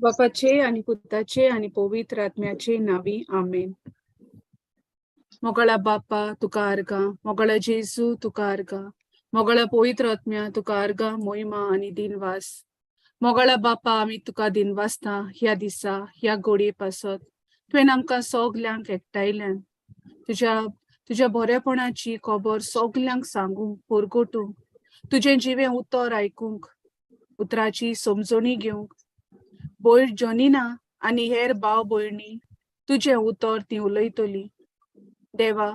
बापाचे आणि पुताचे आणि पवित्र आत्म्याचे नावी आमेन. मोगळा बापा तुका अर्गा, मोगळा जेजू तुका अर्गा, मोगळा पवित्र आत्म्या तुका अर्गा, मोहिमा आणि दिनवास. मोगळा बापा आम्ही तुका दिनवासता ह्या दिसा ह्या घोडये पासत तुवें आमकां सगल्यांक एकठायल्यान तुझ्या बरेपणाची खबर सगल्यांक सांगूंक पोरगोटूंक, तुझें जिवें उतर आयकूंक, उतराची समजणी घेवंक, भोइन जोनिना आणि हेर भाव भयणी तुझें उतर ती उलयतली. देवा,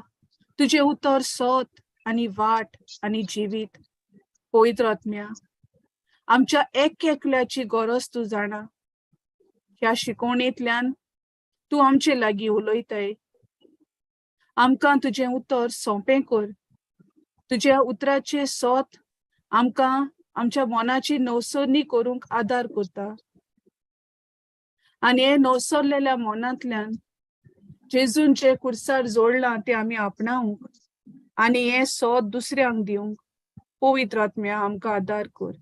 तुझें उतर सत आणि वाट आणि जिवीत. पवित्र आत्म्या, आमच्या एकल्याची गरज तू जाणा. ह्या शिकवणेंतल्यान तू आमचे लागीं उलयताय. आमकां तुझें उतर सोंपें कर. तुझ्या उतराचे सत आमकां आमच्या मनाची नवसरणी करूंक आदार करता. आणि हे नवसरलेल्या मनांतल्यान जेजून जे कुर्सार जोडलां ते आमी आपणावंक आणि हे सत दुसऱ्यांक दिवंक पवित्र आत्म्या आमकां आदार कर.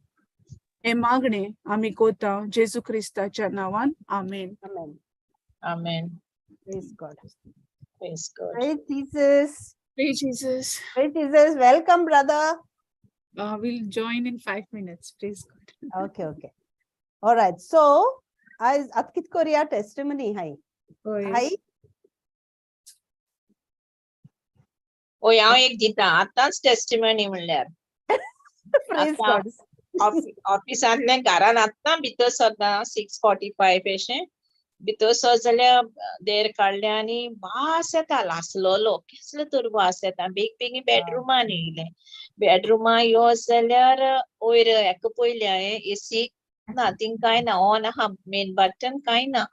हे मागणे आमी कोता जेजू क्रिस्ताच्या नांवान. आमेन. Amen. Amen. Praise God. Praise God. Praise Jesus. Praise Jesus. Praise Jesus. Welcome, brother. We'll join in 5 minutes. Praise God. Okay. All right. So, आज अतकित कोरिया testimony हाय. Oh, yes. हाय. ओय हांव एक दिता आतांच टेस्टिमनी म्हणल्यार Praise आता God. ऑफिसांतल्यान घरान आतां भितर सरता 6:45 अशें भितर सर जाल्यार देर काडले आनी वास येता लासलोलो कसलो तर वास येता बेगीन बेडरुमान येयले बेडरुमा यो जाल्यार वयर हेका पयलें हांवें एसी ना थिंग कांय ना ऑन आहा मेन बटन कांय ना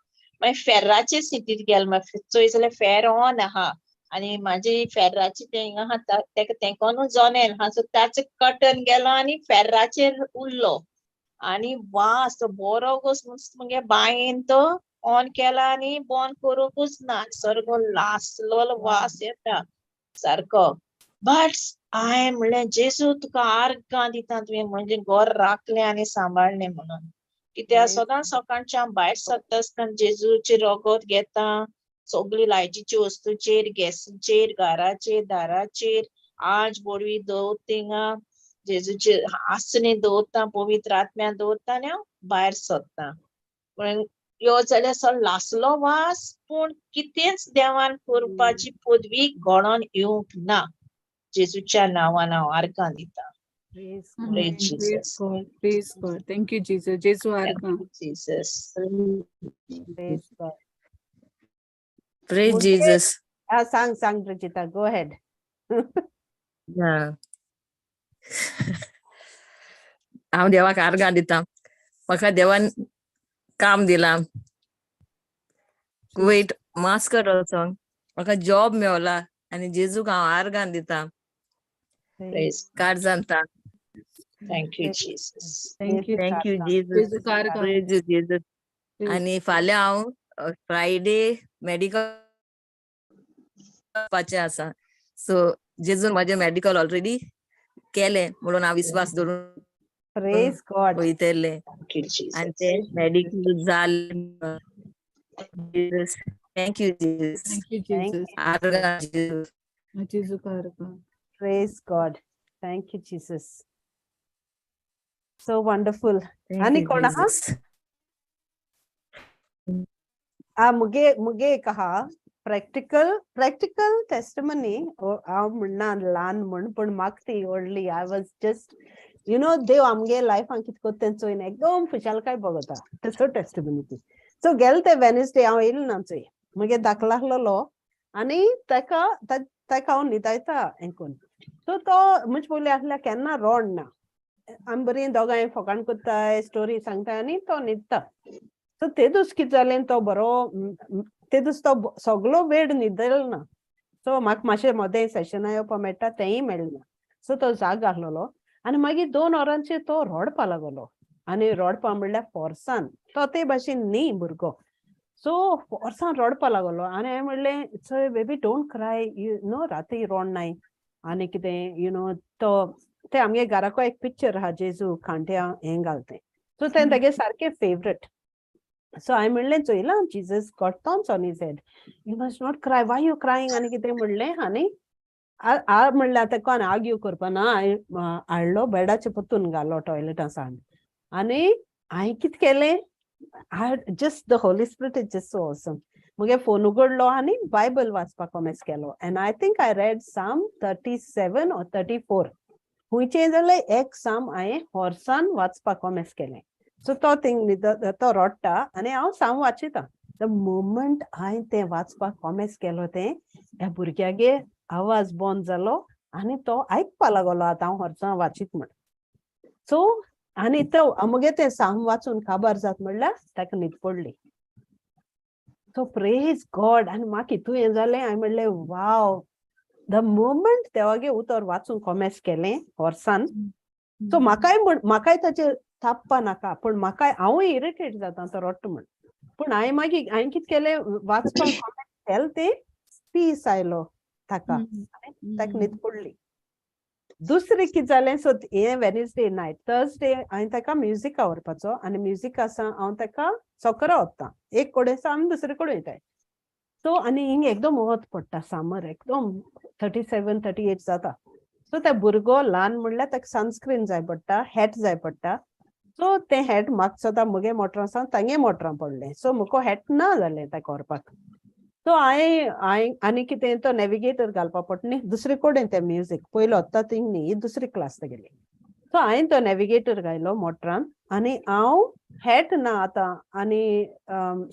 मागीर फेर्राचे सिटीर गेले मागीर चोय जाल्यार फेर ऑन आहा आणि माझी फेर्राची ते हिंगा आहा तेका तेकोनूच जनेल आहा सो ताचे कटन गेलो आनी फेर्राचेर उरलो आनी वास तो बरो गोस मगे बायेन तो ऑन केला आनी बंद करूंकूच ना सारको लासलो वास येता सारको बट हांवें म्हणलें जेजू तुका आर्गां दिता तुवें म्हणजे घर राखलें आनी सांबाळलें म्हणून कित्याक सदांच सकाळच्या भायर सरता आसतना जेजूचे रगत घेता सगळी लायटीची वस्तूचेर गॅसीचेर घराचेर दाराचेर आज बोडवी दवरता जेजूचे आसनी दवरता पवित्र आत्म्यान दवरता आनी हांव भायर सरता पण यो जाल्यार सर लासलो वास पूण कितेंच देवान करपाची पदवी घडोवन येवंक ना जेजूच्या नांवान हांव आर्गां दिता Praise Amen. Praise Praise Jesus. God. Praise God. Thank you, Jesus. Jesu arga. Jesus. Praise God. Praise Muke- Jesus. Sang Rajita. Go ahead. Yeah. हांव देवाक आर्गां दिता म्हाका देवान काम दिलां कुवेट मास्कट वचोंक म्हाका जॉब मेवला आनी जेजूक हांव आर्गां दिता Praise. कार जानता Thank you, Jesus. Thank you. Thank you Jesus Jesu arga. Praise you Jesus आनी फाल्यां हांव फ्रायडे मेडिकल करपाचें आसा सो जेजून म्हाजें मेडिकल ऑलरेडी केलें म्हणून हांव विस्वास दवरून Praise God. वयतलें Thank you, आनी Jesus. तें मेडिकल जालें Jesus thank you Jesus Thank you, Thank Jesus. आर्गां Jesus Jesu arga. Praise God. Thank you, Jesus. So wonderful. Thank Ani you, kona? Jesus. मुगे कहा practical testimony हांव म्हणना ल्हान म्हण पण म्हाका ती व्हडली आय वॉज जस्ट देव आमगे लायफान कितें कोत्ता तें चोयन एकदम खुशालकाय बगता तसो टेस्टिमनी ती सो गेल ते वेनसडे हांव येयलें ना चोय मुगे धाकलो आहलोलो आनी तेका हांव न्हिदायता हें कोन्न सो तो मुज पयलीं आहल्यार केन्ना रोड ना आमी बरीं दोगांय फकाण कोत्ताय स्टोरी सांगताय आनी तो न्हिदता सो ते दीस कितें जालें तो बरो ते दीस तो सगलो वेळ न्हिदलो ना सो म्हाका मातशें मोदें सेशना येवपा मेळटा तेंय मेळना सो तो जाग आहलोलो आनी मागीर 2 वरांचेर तो रडपा लागलो आनी रडपा म्हणल्यार फोर्सान तो ते भाशेन न्ही भुरगो सो फोर्सान रडपा लागलो आनी हांवें म्हणलें चोय बेबी डोंट क्राय राती रोडनाय आनी कितें तो ते आमगे घराको एक पिक्चर आहा जेजू खांट्या हें घालतें सो तें तेगे सारकें फेवरेट सो हांवें म्हणलें चोयलां Jesus got thorns on his head, you must not cry, why you crying आनी कितें म्हणलें. आनी म्हणलें आतां कोण आर्ग्यू करपा ना, हाडलो बेडाचे पोत्तून घालो टॉयलेटा सावन. आनी हांवें कितें केलें, just the Holy Spirit is just so awesome. मुगे फोन उगडलो आनी बायबल वाचपाक कॉमेस केलो. And I think I read psalm 37 or 34. हुंयचे जाल्यार एक साम हांवें हॉर्सान वाचपाक कॉमेस केलें. सो तो थिंग तो रोडटा आनी हांव साम वाचिता. द मोमेंट हांवें तें वाचपाक कॉमेस केलो तें ह्या भुरग्यागे आवाज बंद जालो आनी तो आयकपा लागलो आतां हांव हॉर्सान वाचीत म्हण. सो आनी तो मुगे तें साम वाचून काबार जात म्हणल्यार ताका न्हीद पडली. So praise God. आनी म्हाका हितू हें जालें, हांवें म्हणलें वाव, द मोमेंट देवागे उतर वाचून कॉमेस केलें हॉर्सान. सो म्हाकाय ताचेर तापपा नाका, पूण म्हाकाय हांवूय इरिटेट जाता तो रोडटा म्हण. पूण हांवें कितें केलें, वाचपाक कॉमेस केलें तें पीस आयलो ताका आनी ताका न्हीद पडली. दुसरें कितें जालें, सो हें वेनसडे नायट. थर्सडे हांवें ताका म्युजिका व्हरपाचो आनी म्युजिका आसा हांव ताका सॉकरा व्हरतां. एक कडेन आसा आनी दुसरे कडेन वयताय. सो आनी हिंग एकदम वत पडटा, समर एकदम 37, 38 जाता. सो ते भुरगो ल्हान म्हणल्यार ताका सनस्क्रीन जाय पडटा, हॅट जाय पडटा. सो तें हॅट म्हाका सदां मुगे मोटरां आसा तांगे मोटरां पडलें. सो मुको हॅट ना जालें ताका व्हरपाक. सो हांवें आनी कितें तो नेविगेटर घालपा पडटा न्ही, दुसरे कडेन तें म्युजीक पयलो वता थिंग न्ही, ही दुसरी क्लास तेगेली. सो हांवें तो नेविगेटर घायलो मोटरान आनी हांव हॅट ना आतां आनी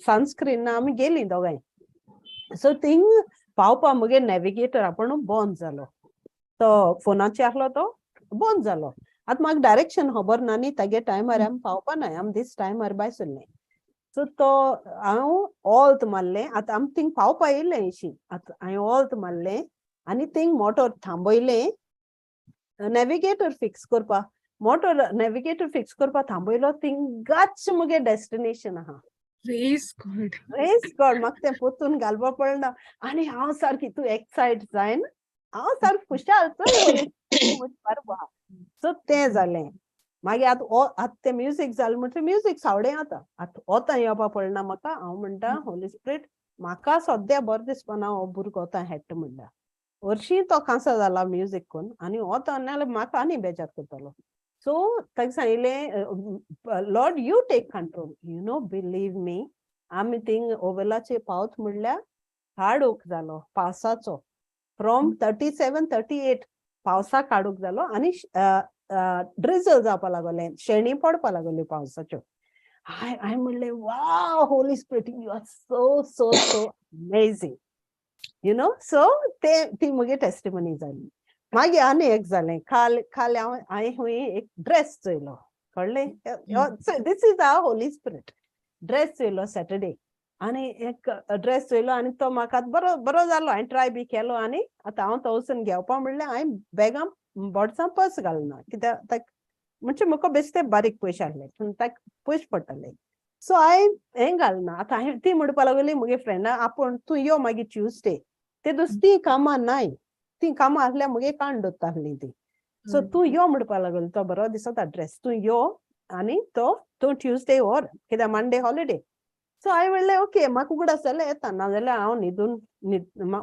सनस्क्रीन ना, आमी गेलीं दोगांय. सो थिंग पावपा मुगे नेविगेटर आपण बंद जालो. तो फोनाचेर आहलो तो बंद जालो. आतां म्हाका डायरेक्शन खबर ना न्ही, तेगे टायमार आमी पावपा नाय, आमी दिस टायमार बाय सरलें. सो तो हांव ऑल्त मारलें. आतां आमी थिंग पावपा येयलें अशीं. आतां हांवें ऑल्त मारलें आनी थिंग मोटोर थांबयलें नेविगेटर फिक्स करपा. मोटोर नेविगेटर फिक्स करपा थांबयलो, थिंगाच मुगे डेस्टिनेशन आहा. Praise God. Praise God. म्हाका तें पोत्तून घालपा पडना आनी हांव सारकी तूं एक्सायट जायन, हांव सारकी खुशाल चोय. सो तें जालें. मागीर आतां तें म्युजीक जालें म्हणटकीर म्युजीक सावडें आतां. आतां वोतां येवपा पडना म्हाका. हांव म्हणटा होली स्पिरीट म्हाका सद्या बरो दिसपाना हो भुरगो वोतां हेट्टा म्हणटा. हरशीं तो कांसा जाला म्युजीक कोन्न आनी वोता नाल्यार म्हाका आनी बेजार करतलो. सो ताका सांगलें Lord you take control. You know believe me, आमी थिंग ओवेलाचेर पावत म्हणल्यार हार्ड ओक जालो पावसाचो. फ्रॉम 37, 38 पावसाक काडूक जालो आनी ड्रिजल जावपा लागलें, शेणी पडपा लागल्यो पावसाच्यो. हांवें म्हणलें wow Holy spirit, you are so so so amazing, you know. So ती मुगे टेस्टिमनी जाली. मागीर आनी एक जालें, काल हांवें हुंय एक ड्रेस चोयलो, कळ्ळें. This is our holy spirit. Dress चोयलो सॅटरडे आनी एक ड्रेस चोयलो आनी तो म्हाका बरो बरो जालो. हांवें ट्राय बी केलो आनी आतां हांव तो वचून घेवपा म्हणलें हांवें बॅगां बोड्सां पर्स घालना, कित्याक ताका म्हणजे म्हाका बेश्टे बारीक पयशे आहले पूण ताका पयशे पडटले. सो हांवें हें घालना. आतां हांवें ती म्हणपा लागली मुगे फ्रेंडा, आपूण तूं यो मागीर ट्युजडे. ते दीस ती कामां नाय, ती कामां आहल्यार मुगे काण दोत्ता आहली ती. सो तूं यो म्हणपा लागली, तो बरो दिसता ड्रेस, तूं यो आनी तूं ट्युजडे व्हर कित्याक मंडे हॉलिडे. सो हांवें म्हणलें ओके, म्हाका उगडास जाल्यार येता, नाजाल्यार हांव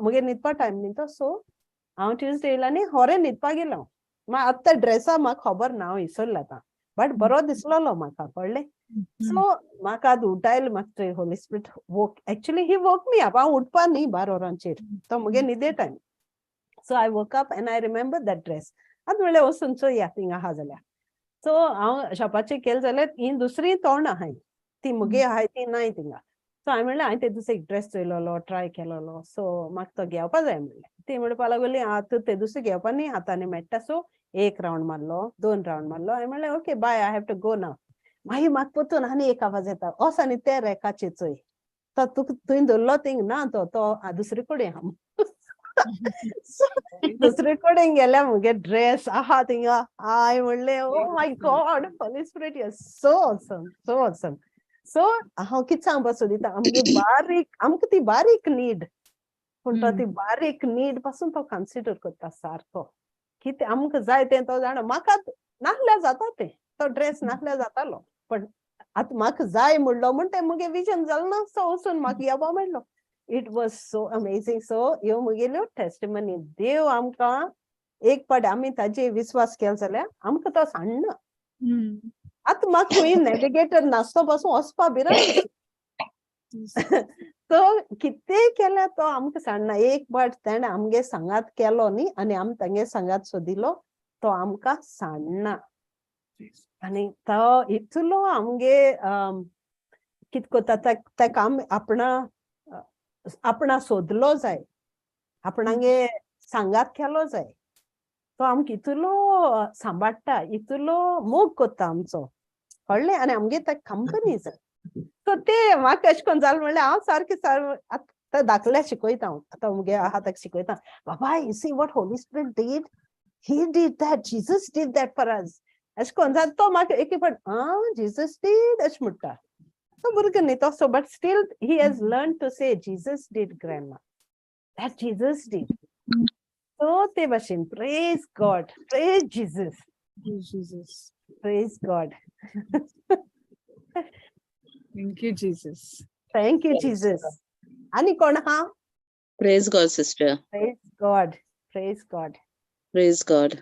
मुगे न्हिदपा टायम न्ही तो. सो हांव ट्युजडे येयला आनी होरें न्हिदपा गेलो. आतां ड्रेसा म्हाका खबर ना, हांव विसरलें आतां, बट बरो दिसलोलो म्हाका, कळ्ळें. सो म्हाका आतां उठायलें, म्हाका होली स्पिरीट वोक, एक्चुअली ही वोक मी अप. हांव उठपा न्ही 12 वरांचेर, तो मुगे न्हिदे time. So I woke up and I remember that dress. आतां म्हणलें वचून चोया थिंग आहा जाल्यार. सो हांव शॉपाचेर गेलें जाल्यार ही दुसरी तोंड आहाय, ती मुगे आहाय ती नाय थिंगा. सो हांवें म्हणलें हांवें ते दीस एक ड्रेस चोयलोलो, ट्राय केलोलो, सो म्हाका तो घेवपा जाय म्हणलें. ती म्हणपा लागली आतां ते दुसरे घेवपा न्ही, आतां मेळटा. सो 1 राउंड मारलो, 2 राउंड मारलो. हांवें म्हणलें okay bye, I have to go now. मागीर म्हाका पोत्तून आनी एक आवाज येता, वोच आनी ते रॅकाचेर चोय. तो तुवें दवरलो थिंग ना, तो दुसरे कडेन आहा. दुसरे कडेन गेल्यार मुगे ड्रेस आहा थिंगा. हांवें म्हणलें oh my God, Holy spirit you are so awesome, so awesome. So हांव कितें सांगपा सोदिता, आमकां ती बारीक नीड, पूण तो ती बारीक नीड पासून तो कन्सिडर करता सारको. कितें आमकां जाय तें तो जाणा. म्हाका नासल्यार जाता तें, तो ड्रेस नासल्यार जातालो, पण आतां म्हाका जाय म्हणलो म्हण तें मुगे विजन जालें ना सो वचून म्हाका येवपा मेळ्ळो. It was so amazing. So ह्यो मुगेल्यो टेस्टिमनी. देव आमकां एक पाट आमी ताजेर विश्वास केलो जाल्यार आमकां तो सांडना. आतां म्हाका खंय नेविगेटर नासतो पासून वचपा भिरांत दिसता. तो कितेंय केल्यार तो आमकां सांडना. एक पाट ताणें आमगे सांगात केलो न्ही आनी आमी तांगे सांगात सोदिलो तो आमकां सांडना. आनी तो इतलो आमगे कितें कोत्ता ताका आमी आपणा सोदलो जाय, आपणागे सांगात केलो जाय. तो आमकां इतलो सांबाडटा, इतलो मोग कोत्ता आमचो कळ्ळें. आनी आमगे ताका कंपनी जाय. सो ते म्हाका अशें कोन्न जालें म्हणल्यार हांव सारकें आतां धाकल्या शिकयता. हांव आतां मुगे आहा ताका शिकयता. बाबा you see what Holy Spirit did. He did that. Jesus did that for us. अशें कोन्न जालें तो म्हाका एक फावट जीसस डीड अशें म्हणटा. तो भुरगो न्ही तसो but still he has learn to say Jesus did grandma. That Jesus did. So ते भाशेन praise God. Praise Jesus. Praise God. Thank you, Jesus. Thank you Jesus. आनी कोण आहा? Praise God, sister. Praise God. Praise God. Praise God.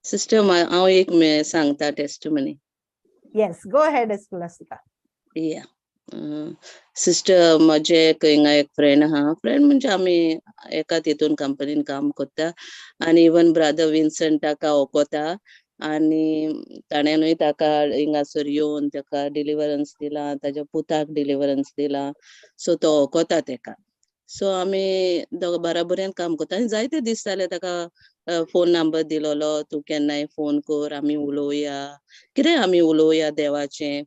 Sister, हांव एक सांगता testimony. Yes go ahead Escolastica. Yeah. Sister म्हजे हिंगा एक फ्रेंड आहा. फ्रेंड म्हणजे आमी एका तितून कंपनीन काम कोत्ता. आनी इवन ब्रदर विन्संट ताका वळखता. आनी ताणेंनूय ताका हिंगासर येवन ताका डिलिव्हरन्स दिला. ताज्या पुताक डिलिव्हरन्स दिला. सो तो वळखता ताका. सो आमी दोग बराबरेन काम कोत्ता. आनी जायते दीस जाले ताका फोन नंबर दिलोलो. तूं केन्नाय फोन कर, आमी उलोवया, कितें आमी उलोवया देवाचें.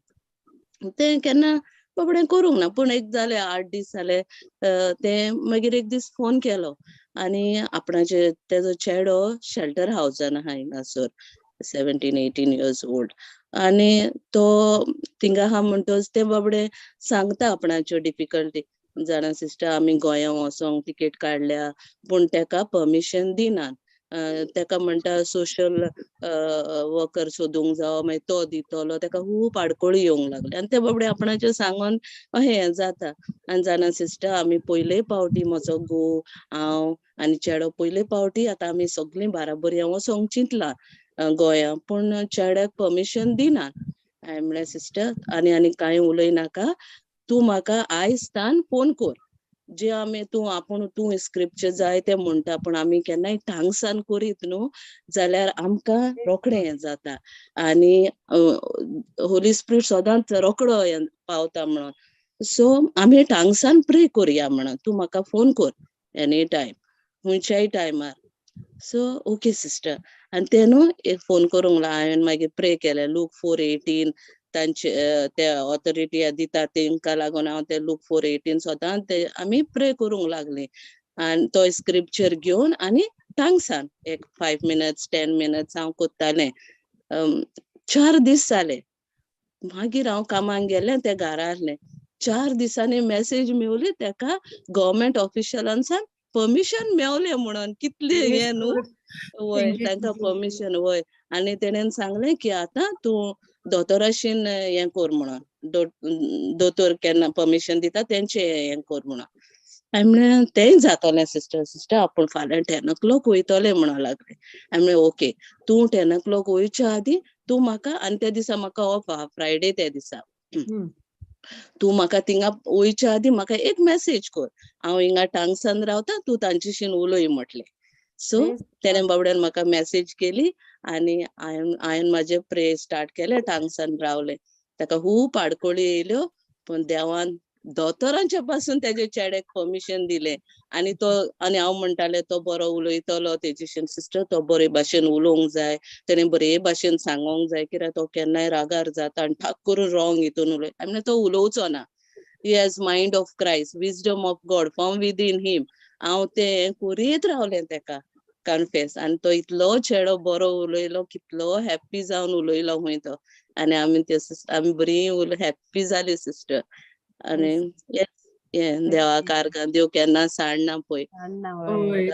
तें केन्ना बाबडें करूंक ना. पूण एक जाले 8 दीस जाले तें मागीर एक दीस फोन केलो. आनी आपणाचे तेजो चेडो शेल्टर हावजान आहा हिंगासर 17-18 years old. आनी तो थिंगा आहा म्हणटच ते बाबडे सांगता आपणाच्यो डिफिकल्टी. जाणा सिस्टर आमी गोंया वचोंक तिकेट काडल्या पूण तेका परमिशन दिनात. तेका म्हणटा सोशल वर्कर सोदूंक जावो मागीर तो दितलो. तेका खूब आडकोळी येवंक लागले. आनी ते बाबडे आपणाचें सांगोन हें जाता. आनी जाणा सिस्टर आमी पयले पावटी म्हजो घोव, हांव आनी चेडो पयले पावटी आतां आमी सगळीं बाराबरी वचोंक चिंतला गोंया. पूण चेड्याक परमिशन दिनात. हांवें म्हणलें सिस्टर आनी कांय उलयनाका. तूं म्हाका आयजतान फोन कर. जे आमी तूं स्क्रिप्चर जाय ते म्हणटा पूण आमी केन्नाय ठांगसान करीत न्हू जाल्यार आमकां रोखडें हें जाता. आनी होली स्पिरीट सदांच रोखडो पावता म्हणून. सो आमी ठांगसान प्रे करया म्हणून. तूं म्हाका फोन कर एनी टायम खंयच्याय टायमार. So okay sister. आनी ते न्हू एक फोन करूंक लागलो. हांवें मागीर प्रे केलें. लूक 4:18 तांचे ते ऑथॉरिटी दिता तेंका लागून हांव ते लूक 4:18 सदां ते आमी प्रे करूंक लागली. आनी तो स्क्रिप्चर घेवन आनी ठांगसान एक 5 minutes 10 minutes हांव कोत्तालें. 4 दीस जाले. मागीर हांव कामाक गेलें. ते घरा आहलें. 4 दिसांनी मेसेज मेवली तेका गव्हर्मेंट ऑफिशियलांसान परमिशन मेवलें म्हणून. कितलें हें न्हू. वय तांकां परमिशन वय. आनी तेणेन सांगलें की आतां तूं दोतोराशीन हें कर म्हणून. दोतोर केन्ना परमिशन दिता तेंचे हें कर म्हणून. हांवें म्हणलें तेंय जातलें सिस्टर आपूण फाल्यां 10 o'clock वयतलें म्हणूंक लागलें. हांवें म्हणलें ओके तूं 10 o'clock वयच्या आदीं तूं म्हाका आनी त्या दिसा म्हाका ऑफ आहा फ्रायडे त्या दिसा. तूं म्हाका थिंगा वयच्या आदीं म्हाका एक मेसेज कर. हांव हिंगा ठांगसान रावता तूं तांचेशीन उलय म्हटलें. सो तेणें बाबड्यान म्हाका मेसेज केली आनी हांवें म्हाजें प्रे स्टार्ट केलें. ठांगसान रावलें. ताका खूब आडकोळी येयल्यो पूण देवान दोतोरांच्या पासून तेजे चेड्याक परमिशन दिलें. आनी हांव म्हणटालें तो बरो उलयतलो तेजेशीन. सिस्टर तो बरे भाशेन उलोवंक जाय. तेणें बरे भाशेन सांगोंक जाय. कित्याक तो केन्नाय रागार जाता आनी ठाक करून रॉंग हितून उलय. हांवें म्हणलें तो उलोवचो ना. He has mind of Christ, wisdom of God from within him. हांव तें करीत रावलें तेका कन्फेस. आनी तो इतलो चेडो बरो उलयलो. कितलो हॅप्पी जावन उलयलो खंय तो. आनी आमी बरीं हॅप्पी जालीं सिस्टर. आनी देवा कारगां देव केन्ना सांडना पळय.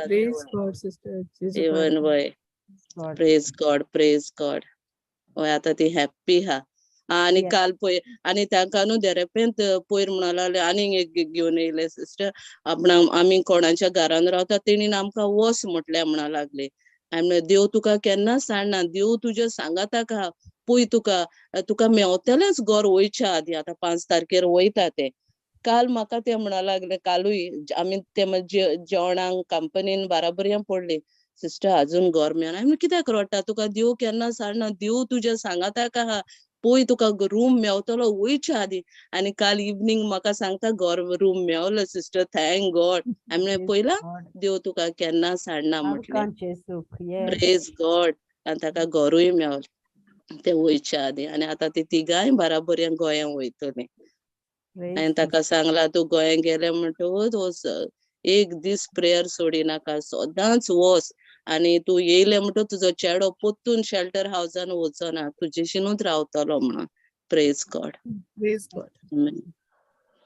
Praise God, sister. इवन वय. Praise God. वय आतां ती हॅप्पी हा. आणि Yes. काल पळय आणि तांकां न्हू देरेपेंत पयर म्हणूंक लागले आनीक एक घेवन येयले सिस्टर आमी कोणाच्या घरान रावता तेणीन आमकां वच म्हटल्या म्हणूंक लागले. आनी देव तुका केन्ना सांडना, देव तुज्या सांगाताक आहा. पळय तुका मेवतलेंच घर वयच्या आदी, आतां 5 तारखेर वयता ते. काल म्हाका ते म्हणूंक लागले, कालूय आमी ते जेवणाक कंपनीन बाराबरयां पडली. सिस्टर अजून घर मेळना. हांवें कित्याक रडटा, तुका देव केन्ना सांडना, देव तुज्या सांगाताक आहा. पळय तुका रूम मेवतलो वयच्या आदी. आनी काल इवनिंग म्हाका सांगता घर रूम मेवलो सिस्टर, थँक गॉड. हांवें पळयलां God. देव तुका केन्ना सांडना म्हटलें. आरकांचे सुख. Yes. Praise God. आनी ताका घरूय मेवलें ते वयच्या आदी. आनी आतां ती तिगाय बाराबरयां गोंयां वयतलीं. Praise हांवें ताका सांगलां तूं गोंयां गेलें म्हणटकूच एक दीस प्रेयर सोडिनाका, सदांच वच. आनी तूं येयलें म्हणटकूच तुजो चेडो पोत्तून शेल्टर हावसान वचना, तुजेशीनूच रावतलो म्हणून. Praise God. Praise God.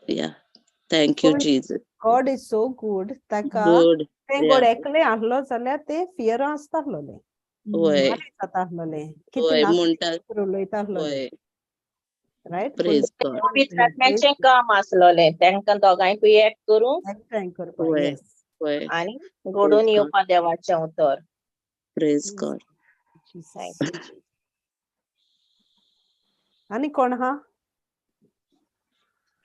या थँक यू पण Jesus. God is so good. ताका गुड. ते गोड एकले आहलो जाल्यार ते फियर आसतालोले. वय मारी जातालोले. कितें वय नाका म्हणटा उलयतालोले. वय. रायट? Praise God. पवित्र आत्म्याचें काम आसलोलें तांकां दोगांयकूय एक करून एकठांय करपाक. वय Yes. वय. आनी घडोवन God. येवपा देवाचें उतर. Praise God. Thank you, Jesus. आनी कोण आहा?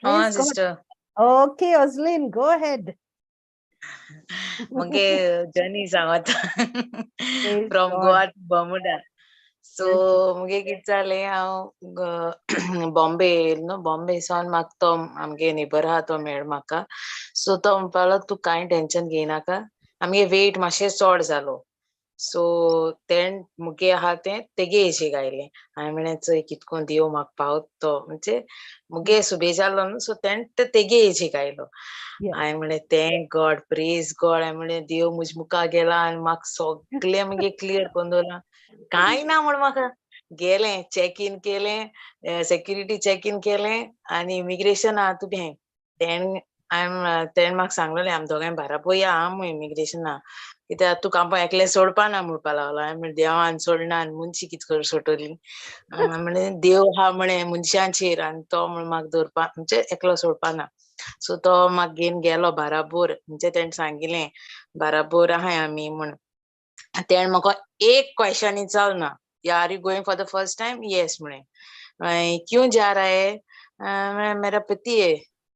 हा Praise God. Sister Okay, Oslin, go ahead. मगे जर्नी सांगता Praise from God. Goa to Bermuda. So मुगे कितें जालें हांव बॉम्बे येयलें न्हू. बॉम्बे सावन म्हाका तो आमगे नेबर आहा तो मेळ म्हाका. सो तो म्हणपाक लागलो तूं कांय टेन्शन घेयनाका, आमगे वेट मातशें चड जालो. सो तेण मुगे आहा तें तेगे एजीक आयलें. हांवें म्हळें चोय कितें कोन्न देव म्हाका पावत तो म्हणजे मुगे सुबे जालो न्हू. सो तेण तेगे एजीक आयलो. Yes. हांवें म्हळें थँक गॉड, प्रेज गॉड. हांवें म्हळें देव म्हज्या मुखार गेला आनी म्हाका सगळें मुगे क्लियर करून दवरलां. कांय ना म्हण म्हाका गेलें, चॅक इन केलें, सेक्युरिटी चॅक इन केलें आनी इमिग्रेशन आहा तूं भें. तेण म्हाका सांगलोलें आमी दोगांय बाराबोर या आहा म्हूण इमिग्रेशना, कित्याक तुका आमकां एकलें सोडपा ना म्हणपा लागलो. हांवें म्हळें देवान सोडना आनी मनशी कितें करून सोडटली. म्हळें देव आहा म्हणें मनशांचेर आनी तो म्हण म्हाका दवरपा म्हणजे एकलो सोडपा ना. सो तो म्हाका घेवन गेलो बाराबोर. म्हणजे तेणें सांगिल्लें बाराबोर आहाय आमी म्हूण. तेणें म्हाका एक क्वेशन विचारलो ना. Are you going for the first time? Yes म्हणें. क्यों जा रहा है? मेरा पति है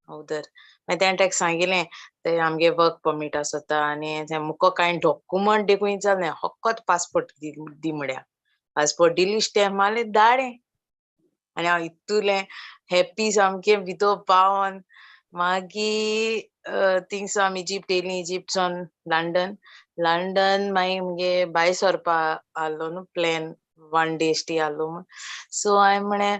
उधर. मागीर तेणें ताका सांगिल्लें ते आमगे वर्क परमीट आसता आनी मुको कांय डॉक्युमेंट देखून विचारलें. फकत पासपोर्ट दी म्हळ्यार. पासपोर्ट दिली, स्टॅम्प मारलें, धाडलें. आनी हांव इतुलें हॅप्पी सामकें भितर पावोन मागीर थिंगसो आमी इजिप्ट येयलीं. इजिप्ट सावन लंडन मागीर मुगे भायर सरपा आहलो न्हू प्लॅन. 1 डे स्टे आहलो म्हूण. सो हांवें म्हळें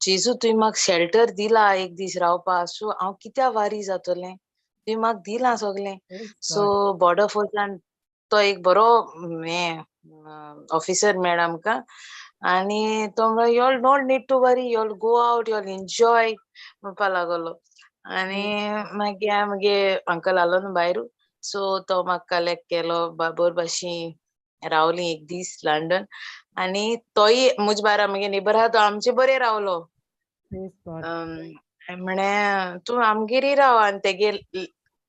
जेजू तुवें म्हाका शेल्टर दिला एक दीस रावपा. सो हांव कित्या वारी जातोलें. तुवें म्हाका दिलां सगलें. Praise so God. बॉर्डर फोर्सान तो एक बरो हें ऑफिसर मेळ्ळा आमकां. आनी तो म्हणलो you all don't need to worry, you all go out, you all enjoy म्हणपा लागलो. आनी मागीर हांवें मुगे अंकल आहलो न्हू भायरू. सो तो म्हाका कलेक्ट केलो. बरोबर भाशेन रावलीं एक दीस लंडन. आनी तोय म्हजे बारा मुगे नेबर आहा तो आमचे बरें रावलो. Praise God. हांवें म्हळें तूं आमगेरय राव. आनी तेगे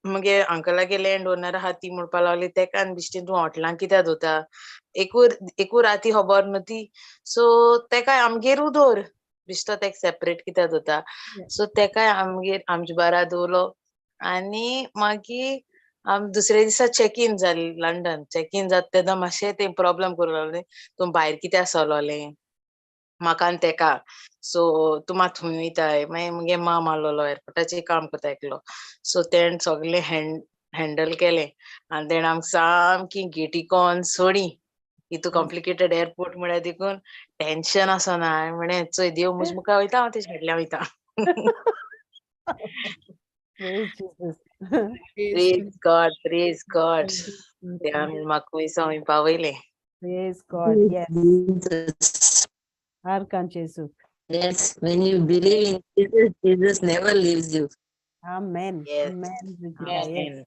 मुगे अंकलागे लँड ओनर आहा ती म्हणपा लागली तेका आनी बिश्टें तूं हॉटेलांत कित्याक दोता. एकू राती खबर न्हू ती. सो तेका आमगेरूच दवर. बिश्तो तेका सेपरेट कित्याक दोता. सो तेकाय आमचे बारा दवरलो. आनी मागीर दुसरे दिसा चॅक इन जाली लंडन. चॅक इन जाता तेन्ना मातशें तें प्रॉब्लम करूंक लागलें. तूं भायर कित्याक सरोलें म्हाका आनी तेका. सो तूं मात थंय वयताय. मागीर मुगे माम आहलोलो एअरपोर्टाचेर काम करता एकलो. सो तेणें सगलें हँडल केलें. आनी तेणें आमकां सामकी गेटीकोन सोडी. इतू कॉम्प्लिकेटेड एअरपोर्ट म्हळ्यार देखून टेन्शन आसना. हांवें म्हळें चोय देव म्हज्या मुखार वयता हांव तेज्या फाटल्यान वयता. Praise Jesus. Praise God, praise God. देवान म्हाका वयसा वय पावयलें. Praise God. Yes. Jesus. आरकांचे सुख. Yes, when you believe in Jesus, Jesus never leaves you. Amen. Yes. Amen. Brigida. Amen. Yes.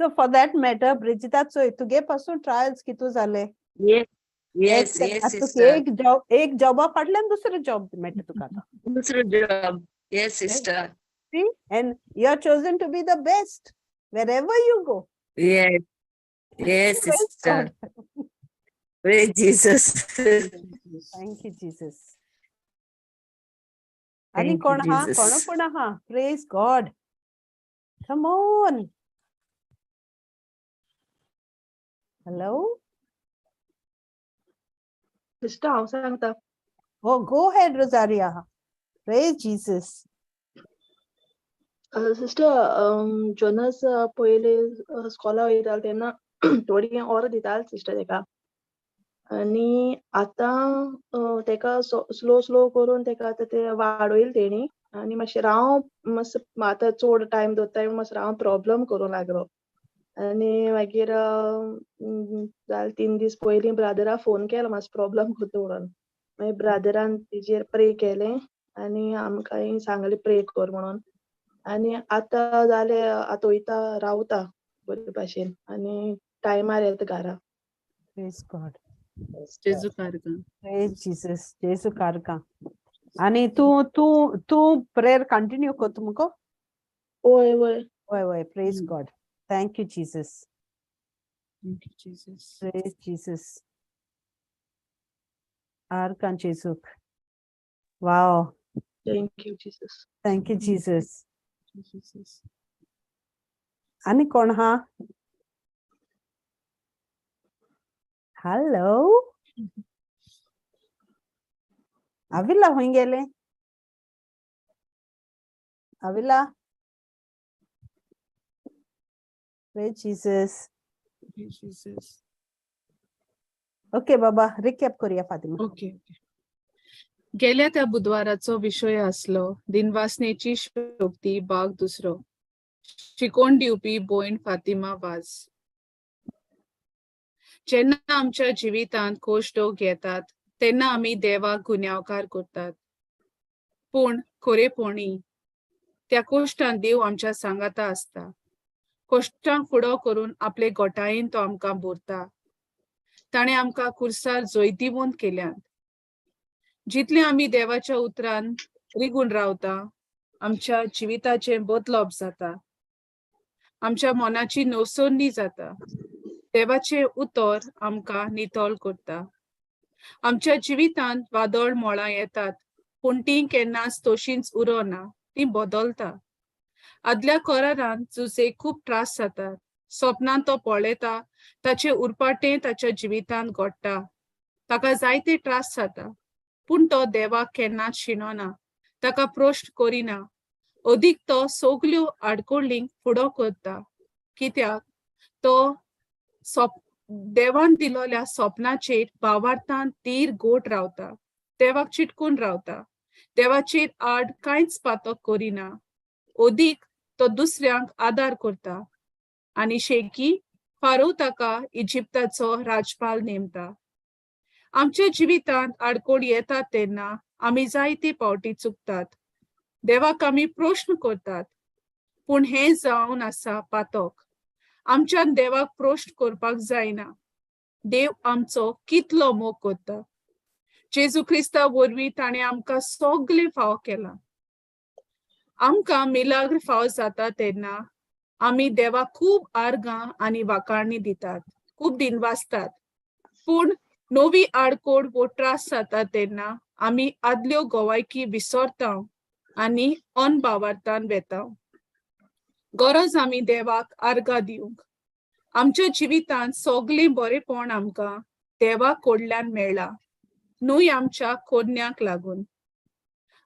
So for that matter, Brigida, so तुगे पासून trials कितू जाले? Yes, Yes, yes, तुका sister. एक जॉबा फाटल्यान दुसरो job मेळटा तुका आतां. Dusro job. Yes, sister. See? And you are chosen to be the best wherever you go. Yes, yes, Praise sister. God. Praise Jesus. Thank you, Jesus. आणि Thank you, कोण हा Jesus. कोण पण हा praise God. Come on. Hello. Sister हांव सांगता. Oh, go ahead, Rosaria. Praise Jesus. Sister Jonas पयले स्कॉला वयताले तेन्ना थोडी ऑर दिताले सिस्टर तेका. आनी आतां तेका स्लो स्लो करून तेका आतां ते वाडोयले तेणी आनी मातशें मातसो आतां चड टायम दवरता मातसो राव प्रॉब्लम करूं लागलो. आनी मागीर जाले 3 दीस पयलीं ब्रादरा फोन केलो मातसो प्रॉब्लम करता म्हणून. मागीर ब्रादरान तेजेर प्रे केलें आनी आमकांय सांगलें प्रे कर म्हणून. आनी आतां जालें आतां वयता रावता बरे भाशेन आनी टायमार येता घरा. Praise God. जेजू कारका. Praise Jesus. जेसू कारका. आणि तू प्रेयर कंटिन्यू करता मुको? वय वय. वय praise God. Thank you, Jesus. Thank you, Jesus. Praise Jesus. Arkan Jesuk. Wow. Thank you Jesus. Thank you, Jesus. Jesus. आणि कोण हा? हॅलो. अविला होई गेले? अविला. Praise Jesus. Jesus. ओके बाबा, रिकॅप करूया फातिमा. ओके. गेल्या त्या बुधवाराचो विषय आसलो दिनवासनेची शक्ती भाग 2. शिकोवन दिवपी भोयण फातिमा वाज. जेन्ना आमच्या जिवितांत कोश्टो येतात तेन्ना आमी देवाक गुन्यांवकार करतात. पूण खरेपणी त्या कोश्टांत देव आमच्या सांगाता आसता. कोश्टांक फुडो करून आपले गोठायेन तो आमकां भरता. ताणें आमकां कुर्सार जैतिवंत केल्यात. जितले आमी देवाच्या उतरान रिगून रावता आमच्या जिविताचे बदलप जाता. आमच्या मनाची नवसोडणी जाता. देवाचे उतर आमकां नितळ करता. आमच्या जिवितांत वादळ मोळां येतात पूण ती केन्नाच तशींच उरोना, ती बदलता. आदल्या करारांत जुसे खूब त्रास जातात. स्वप्नांत तो पळयता ताचे उरपाटें ताच्या जिवितांत घडटा. ताका जायते त्रास जाता पूण तो देवाक केन्नाच शिणोना, ताका प्रश्न करिना. अदीक तो सगल्यो आडकोळींक फुडो करता. कित्याक तो देवान दिलोल्या स्वप्नाचेर भावार्थान तीर गोट रावता. देवाक चिटकून रावता. देवाचेर आड कांयच पातक करिना. अदीक तो दुसऱ्यांक आदार करता. आनी शेकी फारो ताका इजिप्ताचो राजपाल नेमता. आमच्या जिवितांत आडकोळ येतात तेन्ना आमी जायते पावटी चुकतात. देवाक आमी प्रश्न करतात पूण हें जावन आसा पातक. आमच्यान देवाक प्रश्न करपाक जायना. देव आमचो कितलो मोग करता. जेजू क्रिस्ता वरवीं ताणें आमकां सगळें फाव केलां. आमकां मिलाग्र फाव जाता तेन्ना आमी देवाक खूब आर्गां आनी वाखाणणी दितात, खूब दिनवासतात. पूण नवी आडकोड वो त्रास जाता तेन्ना आमी आदल्यो गोवायकी विसरता आनी अनभावार्थान वेता. गरज आमी देवाक आर्गां दिवंक. आमच्या जिवितांत सगळें बरेपण आमकां देवा कडल्यान मेळ्ळां, न्हय आमच्या कोन्याक लागून.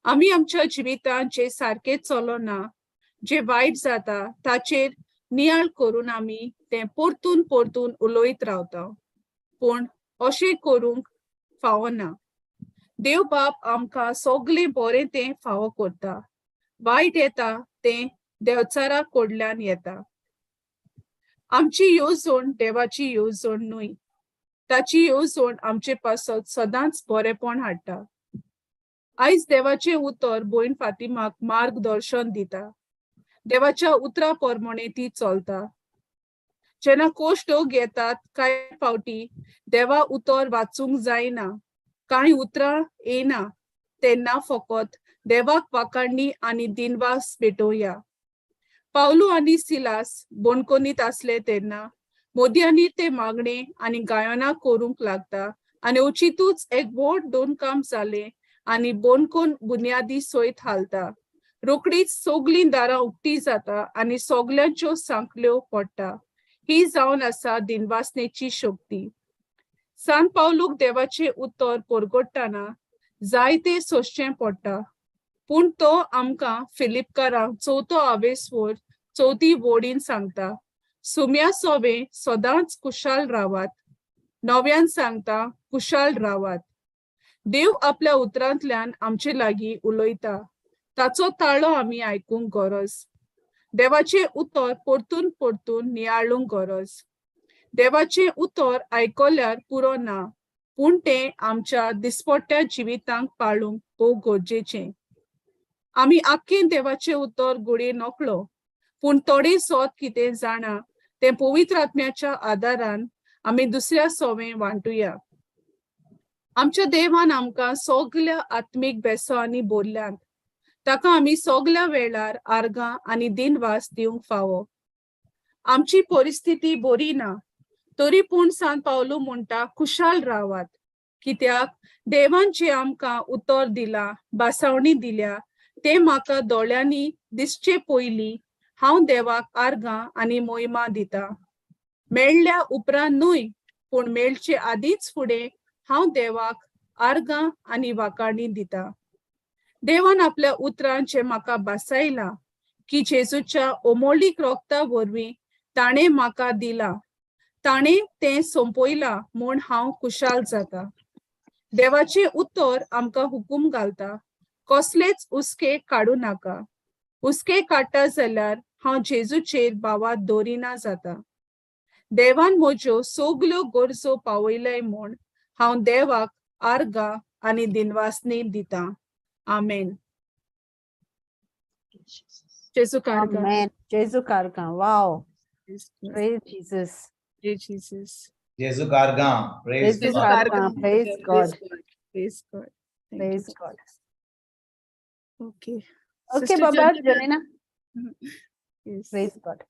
आमी आमच्या जिवितांत जे सारकें चलना, जे वायट जाता ताचेर नियाळ करून आमी तें परतून परतून उलयत रावता. पूण अशें करूंक फावना. देव बाप आमकां सगळें बरें तें फावो करता. वायट येता तें देवचारा कडल्यान येता. आमची येवजण देवाची येवजण न्हय. ताची येवजण आमचे पासत सदांच बरेपण हाडटा. आयज देवाचें उतर भोयण फातिमाक मार्गदर्शन दिता. देवाच्या उतरा प्रमाणें ती चलता. जेन्ना कोश्टो घेतात कांय फावटी देवा उतर वाचूंक जायना, कांय उतरां येना, तेन्ना फकत देवाक वाखाणणी आनी दिनवास भेटोवया. पावलो आनी सिलास बोणकोनीत आसले तेन्ना मोदयांनी ते मागणे आनी गायना करूंक लागता, आनी अचितूच एक व्हड दोन काम जाले आनी बोणकोन बुन्यादी सयत हालता. रोकडीच सगळीं दारां उक्ती जाता आनी सगल्यांच्यो सांखल्यो पडटा. ही जावन आसा दिनवासनेची शक्ती. सान पावलूक देवाचें उतर परगट्टाना जायते सोंसचें पडटा, पूण तो आमकां फिलिपकारांक 4थो आवेसवर 4थी वोडीन सांगता, सुम्या सोवे सदांच कुशाल रावात. 9व्यान सांगता, कुशाल रावात. देव आपल्या उतरांतल्यान आमचे लागीं उलयता, ताचो ताळो आमी आयकूंक गरज. देवाचें उतर परतून परतून नियाळूंक गरज. देवाचें उतर आयकल्यार पुरो ना, पूण तें आमच्या दिसपट्ट्या जिवितांक पाळूंक भोव गरजेचें. आमी आख्खें देवाचें उतर घोडये नकळो, पूण थोडें सोत कितें जाणा तें पवित्र आत्म्याच्या आदारान आमी दुसऱ्या सोवें वांटुया. आमच्या देवान आमकां सगल्या आत्मीक बेसांनी भरल्यांत. ताका आमी सगल्या वेळार आर्गां आनी दिनवास दिवंक फावो. आमची परिस्थिती बरी ना, तरी पूण सान पावलो म्हणटा, कुशाल रावात, कित्याक देवान जें आमकां उतर दिलां, बासावणी दिल्या, तें म्हाका दोळ्यांनी दिसचे पयलीं हांव देवाक आर्गां आनी मोहिमा दितां. मेळ्ळ्या उपरांत न्हय, पूण मेळचे आदींच फुडें हांव देवाक आर्गां आनी वाखाणणी दितां. देवान आपल्या उतरांत जें म्हाका बासायलां, की जेजूच्या अमोलीक रोगता वरवीं ताणें म्हाका दिलां, ताणें तें सोंपयलां म्हूण हांव कुशाल जाता. देवाचें उतर आमकां हुकूम घालता, कसलेच उस्के काडूं नाका. उस्के काडटा जाल्यार हांव जेजूचेर बावात दवरिना जाता. देवान म्हज्यो सगल्यो गरजो पावयल्याय म्हूण हांव देवाक आर्गां आनी दिनवासनी दितां. आमेन. जेजू कारगा. Amen. Jesu karka. Wow. Praise Jesus. Jesus. Jesu Karga. Praise Jesu God. karka. Praise God. Praise God. Thank Praise you. God. Okay. Okay, Sister Baba, Janina. Janina. Yes. Praise God.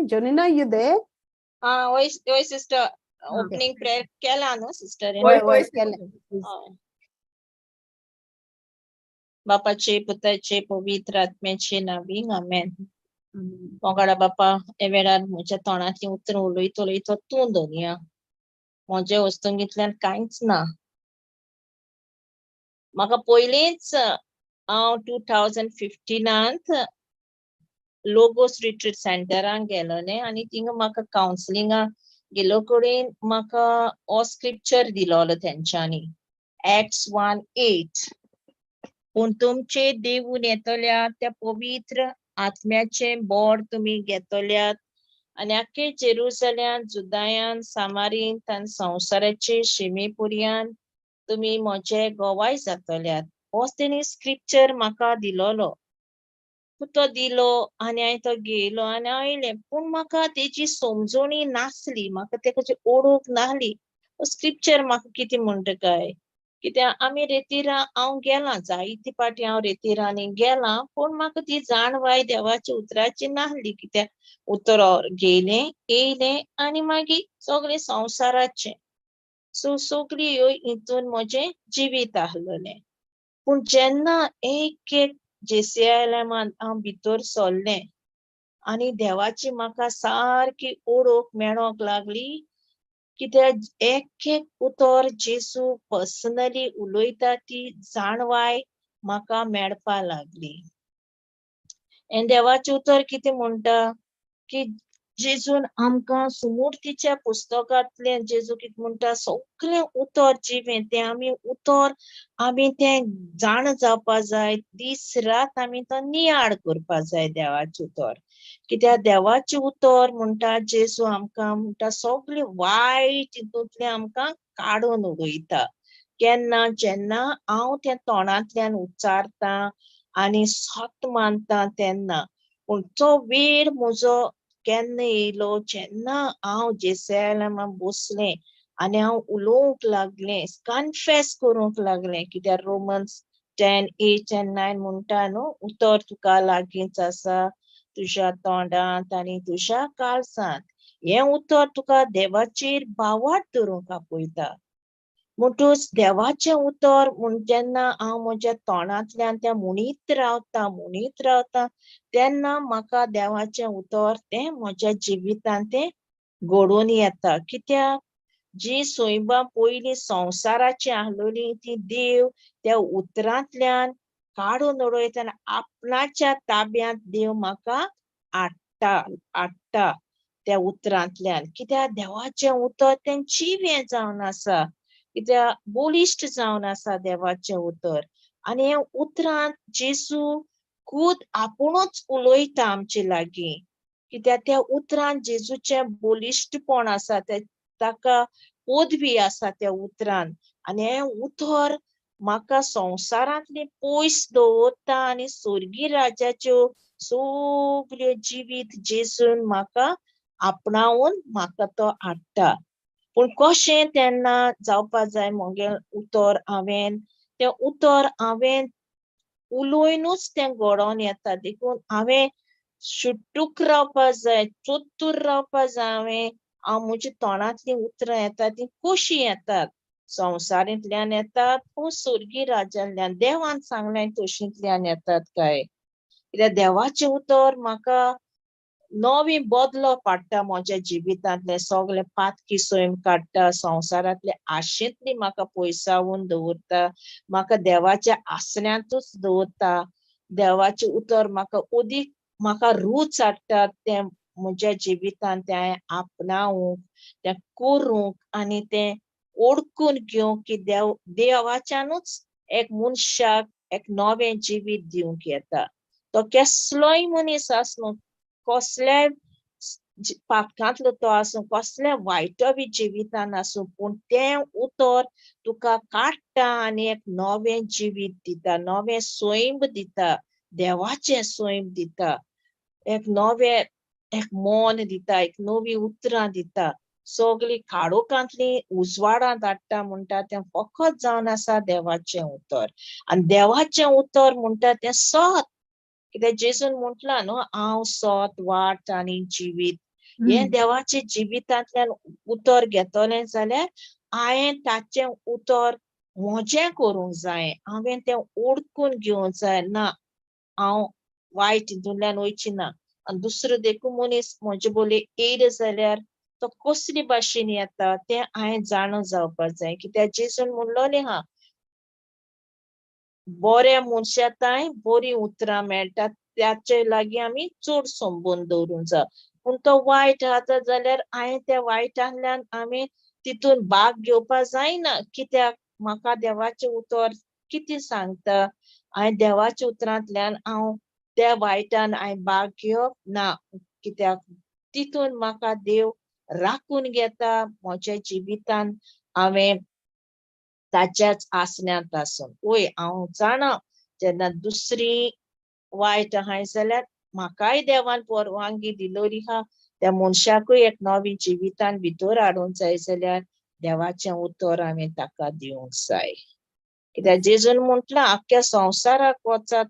Janina, you there? वय sister opening prayer केला न्हू sister. Why, tell him. बापाचे पुताचे पवित्र आत्म्याचे नावीं आमेन. Amen. मोगाडा बापा हे वेळार म्हज्या तोंडांतली उतर उलयत उलयत तूं दोनिया. म्हजे वस्तूंतल्यान कांयच ना. म्हाका पयलींच हांव 2015 लोगोस रिट्रीट सेंटरान गेलोलें आनी थिंगा म्हाका कावन्सिलिंगाक गेलो कडेन म्हाका हो स्क्रिप्चर दिलोलो तेंच्यांनी, Acts 1:8. पूण तुमचे देवून येतल्यात त्या पवित्र आत्म्याचे बोड तुमी घेतल्यात आनी आख्खे जेरुसलेम, जुदायान, सामारीन आनी संवसाराचे शिमेपुर्यान तुमी म्हजे गोवाय जातल्यात. होच तेणी स्क्रिप्चर म्हाका दिलोलो. तो दिलो आनी हांवें तो घेयलो आनी आयलें, पूण म्हाका तेजी समजणी नासली, म्हाका तेची ओळख नासली. स्क्रिप्चर म्हाका कितें म्हणटा काय, कित्याक आमी रेतीरा हांव गेलां, जायती पाटी हांव रेतीरांनी गेलां, पूण म्हाका ती जाणवाय देवाच्या उतराची नासली. कित्याक उतर घेयलें, येयलें आनी मागीर सगळें संवसाराचें. सगळी ह्यो हितून म्हजें जिवीत आहलोलें. पूण जेन्ना एक एक जेरुसलेमांत हांव भितर सरलें आनी देवाची म्हाका सारकी ओळख मेळोंक लागली, कित्याक एक एक उतर जेजू पर्सनली उलयता ती जाणवाय म्हाका मेळपा लागली. आनी देवाचें उतर कितें म्हणटा की जेजून आमकां सुमुर्तीच्या पुस्तकांतलें जेजू कितें म्हणटा, सगळें उतर जिवें तें आमी उतर आमी तें जाण जावपा जाय, दीस रात आमी तो नियाळ करपा जाय देवाचें उतर. कित्याक देवाचें उतर म्हणटा जेजू आमकां म्हणटा सगळें वायट हितूंतलें आमकां काडून उडयता. केन्ना जेन्ना हांव त्या तोंडांतल्यान उच्चारता आनी सत मानता तेन्ना. पूण तो वेळ म्हजो केन्ना येयलो जेन्ना हांव जेरुसलेमांत बसलें आनी हांव उलोवंक लागलें, कन्फेस करूंक लागलें, कित्याक रोमन्स 10:8-9 म्हणटा न्हू, उतर तुका लागींच आसा, तुज्या तोंडांत आनी तुज्या काळजांत. हें उतर तुका देवाचेर बावाट धरूंक आपयता. म्हणटूच देवाचें उतर म्हूण जेन्ना हांव म्हज्या तोंडांतल्यान तें म्हणीत रावता तेन्ना म्हाका देवाचें उतर तें म्हज्या जिवितांत तें घडोवन येता. कित्याक जी सोयीबां पयलीं संवसाराची आहलोली ती देव त्या उतरांतल्यान काडून उडयता आनी आपणाच्या ताब्यांत देव म्हाका हाडटा त्या उतरांतल्यान. कित्याक देवाचें उतर तें जिवें जावन आसा, कित्याक बलिश्ट जावन आसा देवाचें उतर. आनी हे उतरांत जेजू खूद आपुणूच उलयता आमचे लागीं, कित्याक त्या उतरांत जेजूचें बलिश्टपण आसा, ताका पदवी आसा त्या उतरांत. आनी हें उतर म्हाका संवसारांतली पयस दवरता आनी स्वर्गीय राज्याच्यो सगल्यो जिवीत जेजून म्हाका आपणावून म्हाका तो हाडटा. पूण कशें तेन्ना जावपा जाय म्हगें उतर? तें उतर हांवें उलोयनूच तें घडोवन येता. देखून हांवें शुट्टूक रावपा जाय, चोत्तूर रावपा जाय. हांव म्हज्या तोंडांतलीं उतरां येता तीं कशीं येतात? संवसारांतल्यान येतात पूण स्वर्गीय राज्यांतल्यान, देवान सांगलें तशींतल्यान येतात काय? कित्याक देवाचें उतर म्हाका नवी बदलो पाडटा म्हज्या जिवितांतले सगळे पातकी सोयम काडटा, संवसारांतले आशेंतली म्हाका पयसावून दवरता, म्हाका देवाच्या आसऱ्यांतूच दवरता. देवाचें उतर म्हाका रूच हाडटा तें म्हज्या जिवितांत तें आपणावूंक, तें करूंक आनी तें ओळखून घेवंक की देवाच्यानूच एक मनशाक एक नवें जिवीत दिवंक येता. तो केसलोय मनीस आसूं, कसल्याय पापकांतलो तो आसूं, कसल्या वायटवी जिवितान आसूं, पूण तें उतर तुका काडटा आनी एक नवें जिवीत दिता, नवें सोयंब दिता, देवाचें सोयंब दिता, एक नवें एक मन दिता, एक नवीं उतरां दिता. सगळीं काळोखांतलीं उजवाडांत हाडटा म्हणटा तें फकत जावन आसा देवाचें उतर. आनी देवाचें उतर म्हणटा तें सत. कित्याक जेजून म्हटलां न्हू, हांव सत, वाट आनी जिवीत. हें देवाचें जिवितांतल्यान उतर घेतलें जाल्यार हांवें ताचें उतर म्हजें करूंक जाय, हांवें तें ओळखून घेवंक जाय. ना, हांव वायट हितूंतल्यान वयची ना. आनी दुसरो देखून मनीस म्हजे बोले येयलो जाल्यार तो कसले भाशेन येता तें हांवें जाणून जावपा जाय. कित्याक जेजून म्हणलोलें आहा, बऱ्या मनशांताय बरीं उतरां मेळटात, त्याचे लागीं आमी चड संबंद दवरूंक जाय. पूण तो वायट आसा जाल्यार हांवें त्या वायटांतल्यान हांवें तितून भाग घेवपा जायना. कित्याक म्हाका देवाचें उतर कितें सांगता? हांवें देवाच्या उतरांतल्यान हांव त्या वायटान हांवें भाग घेवप ना, कित्याक तितून म्हाका देव राखून घेता म्हज्या जिवितान. हांवें ताच्याच आसऱ्यांत आसून वय हांव जाणा जेन्ना दुसरी वायट आहाय जाल्यार म्हाकाय देवान परवानगी दिलोली आहा, त्या मनशाकूय एक नवी जिवितान भितर हाडूंक जाय जाल्यार देवाचें उतर हांवें ताका दिवंक जाय. कित्याक जेजून म्हटलां, आख्ख्या संवसाराक वचात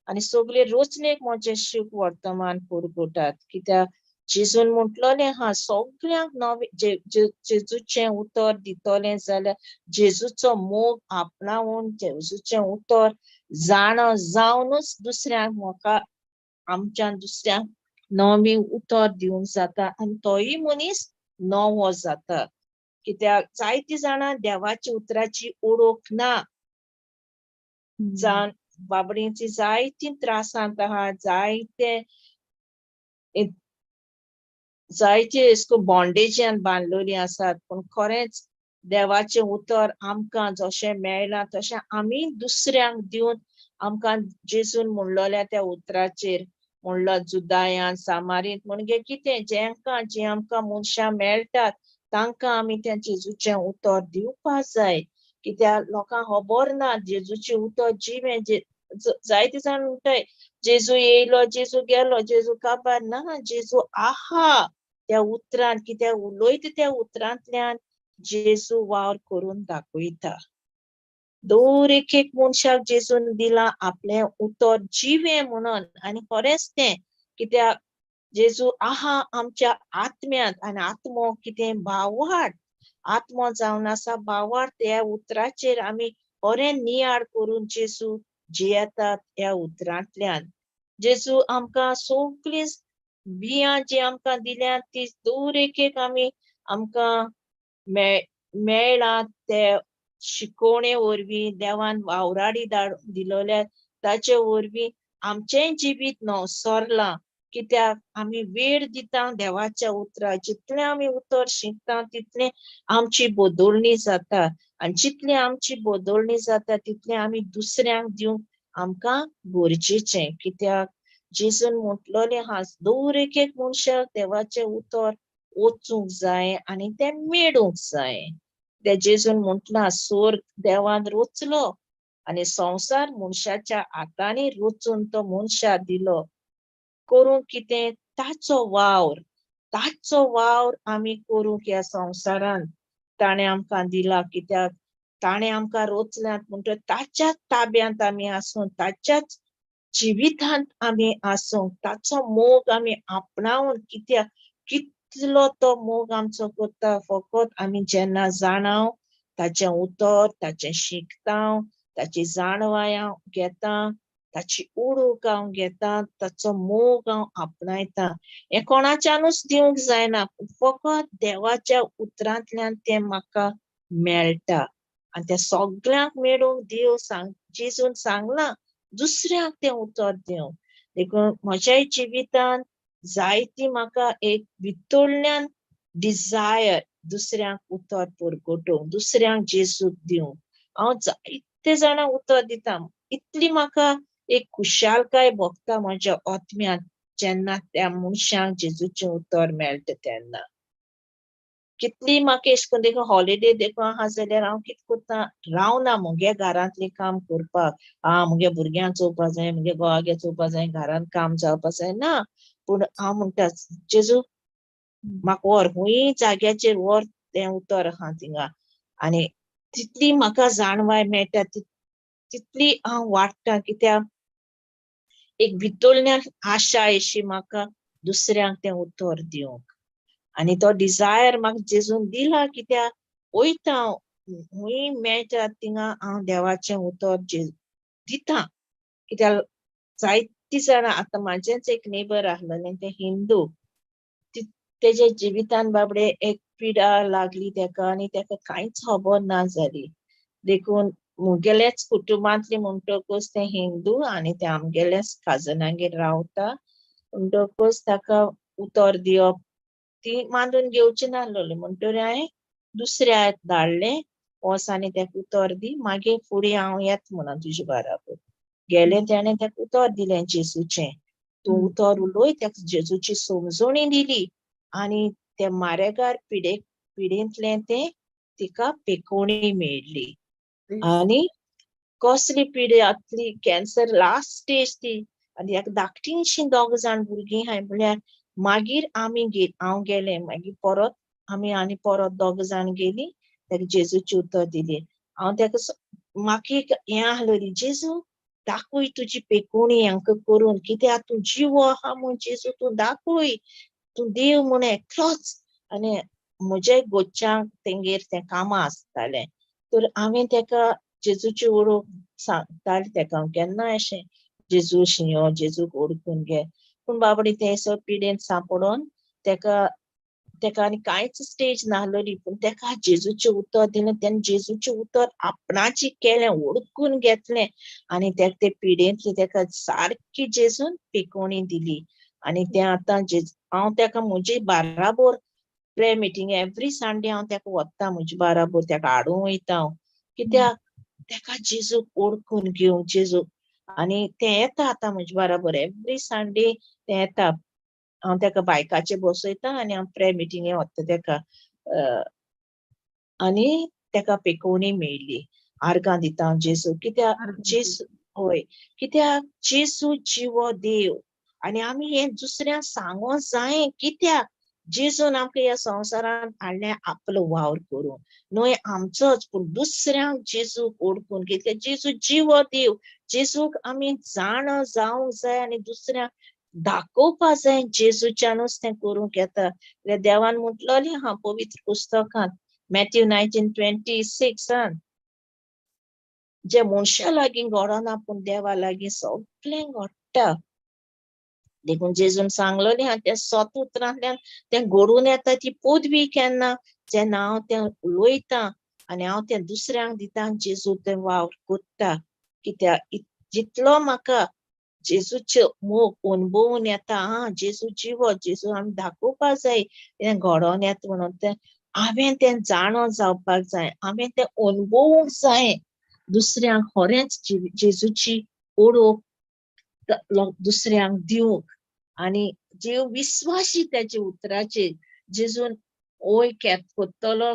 आनी सगळे रचनेक म्हजें सूख वर्तमान पुरगटात. कित्याक जेजून म्हटलोलें आहा, सगळ्यांक नवें जेजूचें उतर दितोलें जाल्यार जेजूचो मोग आपणावून जेजूचें उतर जावनूच दुसऱ्यांक म्हाका आमच्यान दुसऱ्यांक नवीं उतर दिवंक जाता आनी तोय मनीस नवो जाता. कित्याक जायतीं जाणां देवाच्या उतराची ओळख ना, जावन बाबडींची जायतीं त्रासांत आहा, जायते एस्को बॉन्डेजान बांदलोलीं आसात. पूण खरेंच देवाचें उतर आमकां जशें मेळलां तशें आमी दुसऱ्यांक दिवन आमकां जेजून म्हणलोल्या त्या उतराचेर म्हणलो जुदायांत सामारीत म्हणजे कितें जें आमकां मनशां मेळटात तांकां आमी तें जेजूचें उतर दिवपा जाय. कित्याक लोकांक खबर ना जेजूची उतर जिवें जायते जाण म्हणटाय जेजू येयलो जेजू गेलो जेजू काबार ना जेजू आहा त्या उतरांत कित्याक उलयता त्या उतरांतल्यान जेजू वावर करून दाखयता दर एक मनशाक जेजून दिला आपले उतर जिवें म्हणून आनी खरेंच तें कित्याक जेजू आहा आमच्या आत्म्यांत आनी आत्मो कितें भावार्थ आत्मो जावन आसा भावार्थ त्या उतराचेर आमी खरें नियाळ करून जेजू जियेतात ह्या उतरांतल्यान जेजू आमकां सगळीं बियां जी आमकां दिल्यात ती दर एक आमी आमकां मेळ्ळा ते शिकोवणे वरवीं देवान वावराडी दिलोल्या ताचे वरवीं आमचें जिवीत नवसरलां कित्याक आमी वेळ दिता देवाच्या उतरार जितलें आमी उतर शिकता तितलें आमची बदलणी जाता आनी जितली आमची बदलणी जाता तितलें आमी दुसऱ्यांक दिवंक आमकां गरजेचें कित्याक जेजून म्हटलोलें आहा दर एक मनशाक देवाचें उतर वचूंक जाय आनी तें मेळूंक जाय ते जेजून म्हटलां स्वर्ग देवान रचलो आनी संवसार मनशाच्या हातांनी रचून तो मनशाक दिलो करूंक कितें ताचो वावर आमी करूंक ह्या संवसारांत ताणें आमकां दिला कित्याक ताणें आमकां रचल्यात म्हणटच ताच्याच ताब्यांत आमी आसूं ताच्याच जिवितांत आमी आसूं ताचो मोग आमी आपणावन कित्याक कितलो तो मोग आमचो करता फकत आमी जेन्ना जाणाव ताचें उतर ताचें शिकता ताची जाणवाय हांव घेता ताची उडूक हांव घेता ताचो मोग हांव आपणायता हें कोणाच्यानूच दिवंक जायना फकत देवाच्या उतरांतल्यान तें म्हाका मेळटा आनी तें सगळ्यांक मेळूंक देव जेजून सांगलां दुसऱ्यांक तें उतर दिवंक देखून म्हज्याय जिवितांत जायती म्हाका एक भितरल्यान डिझायर दुसऱ्यांक उतर परगटोवंक दुसऱ्यांक जेजूक दिवंक हांव जायते जाणांक उतर दिता इतली म्हाका एक खुशालकाय भोगता म्हज्या आत्म्यांत जेन्ना त्या मनशांक जेजूचें उतर मेळटा तेन्ना कितली म्हाका एश कोन्न देखून हॉलिडे देखून आहा जाल्यार हांव कितें करता रावना मुगे घरांतलें काम करपाक मुगे भुरग्यांक चोवपा जाय मुगे घोवागे चोवपा जाय घरांत काम जावपा जाय ना पूण हांव म्हणटा जेजू म्हाका व्हर खूंय जाग्याचेर व्हर तें उतर आहा थिंगा आनी तितली म्हाका जाणवाय मेळटा तितली हांव वाडटा कित्याक एक भितरल्यान आशा अशी म्हाका दुसऱ्यांक तें उतर दिवंक आनी तो डिझायर म्हाका जेजून दिला कित्याक वयता हांव खूंय मेळटा थिंगा हांव देवाचें उतर दिता कित्याक जायतीं जाणां आतां म्हाजेच एक नेबर आहलोलें तें हिंदू तेजे जिवितान बाबडे एक पिडा लागली तेका आनी तेका कांयच खबर ना जाली देखून मुगेलेच कुटुंबांतली म्हणटकूच तें हिंदू आनी ते आमगेलेच काजनागेर रावता म्हणटकूच ताका उतर दिवप ती मांडून घेवची नासलोली म्हणटरी हांवें दुसऱ्या धाडलें वच आनी तेका उतर दी मागीर फुडें हांव येता म्हणून तुजे बाराबर गेलें तेणें तेका उतर दिलें जेजूचें तूं उतर उलय तेका जेजूची समजोणी दिली आनी ते मारेगार पिडेंतलें तें तिका पेकोवणी मेळ्ळी आनी कसली पिडे आसली कॅन्सर लास्ट स्टेज ती आनी एक धाकटीशीं दोग जाण भुरगीं हाय म्हळ्यार मागीर हांव गेलें मागीर परत आमी आनी परत दोग जाण गेलीं तेका जेजूची उतर दिली हांव तेका म्हाका एक हें आहलोली जेजू दाखय तुजी पेकोवणी हांकां करून कित्याक तूं जिवो आहा म्हूण जेजू तूं दाखय तूं देव म्हूण एकलोच आनी म्हज्या गोच्च्यांक तेंगेर तें कामां आसतालें तर हांवें तेका जेजूची ओळख सांगतालें तेका हांव केन्ना अशें जेजू शिंयो जेजूक ओळखून घे पूण बाबडी तें सगळें पिडेन सांपडोन तेका आनी कांयच स्टेज नाहलोली पूण तेका जेजूचें उतर दिलें तेणें जेजूचें उतर आपणाची केलें ओळखून घेतलें आनी तेका ते पिडेंतली तेका सारकी जेजून पेकोवणी दिली आनी तें आतां हांव तेका म्हजी बाराबर प्रेयर मिटींग एवरी संडे हांव तेका व्हरता म्हजे बाराबर तेका हाडूंक वयता हांव कित्याक तेका जेजूक ओळखून घेवंक जेजू आनी तें येता आतां म्हजे बाराबर एवरी संडे तें येता हांव तेका बायकाचेर बसयता आनी हांव प्रेयर मिटिंगे व्हरता तेका आनी तेका पेकोवणी मेळ्ळी. आर्गां दिता हांव जेजू, कित्याक जेजू होय, कित्याक जेजू जिवो देव आनी आमी हे दुसऱ्यांक सांगो जाय. कित्याक जेजून आमकां ह्या संवसारांत हाडले आपलो वावर करून, न्हय आमचोच पूण दुसऱ्यांक जेजूक ओळखून. कित्याक जेजू जिवो देव, जेजूक आमी जाण जावंक जाय आनी दुसऱ्यांक दाखोवपा जाय. जेजूच्यानूच तें करूंक येता. देवान म्हटलेलें हा पवित्र पुस्तकांत मॅथ्यू 19:26 जे मनशा लागीं घडना पूण देवा लागीं सगळें घडटा. देखून जेजून सांगलेलें हा त्या 7 उतरांतल्यान तें घडून येता ती पदवी केन्ना, जेन्ना हांव तें उलोयतां आनी हांव तें दुसऱ्यांक दितां. जेजू तें वावर कोत्ता. कित्याक जितलो म्हाका जेजूचे मोग अणभवून येता, जेजू जिवो, जेजू आमी दाखोवपा जाय तें घडोन येता म्हणून तें हांवें तें जाणो जावपाक जाय, हांवें तें अणभवूंक जाय. दुसऱ्यांक खरेंच जेजूची ओळख दुसऱ्यांक दिवंक आनी जे विस्वासी त्याच्या उतराचेर जेजून ओय कोत्तलो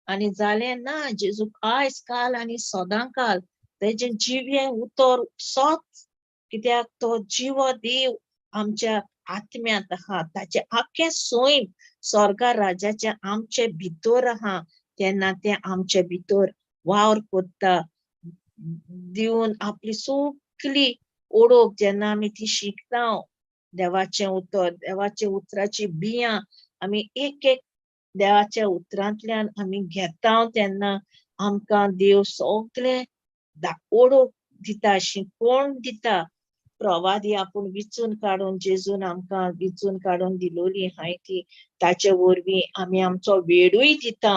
आनी जालें ना. जेजू आयज काल आनी सदां काल तेजें जिवें उतर सोच. कित्याक तो जिवो देव आमच्या आत्म्यांत आहा, ताचे आख्खें सैम स्वर्गा राज्याच्या आमचे भितर आहा. तेन्ना तें आमचे भितर वावर कोत्ता दिवन आपली सगळी ओळख जेन्ना आमी ती शिकता. देवाचें उतराची बियां आमी एक एक देवाच्या उतरांतल्यान आमी घेता तेन्ना आमकां देव सगळें ओळख दिता, शिकवण दिता. प्रवादी आपूण विचून काडून जेजून आमकां विचून काडून दिलोली हाय ती, ताचे वरवीं आमी आमचो वेळूय दिता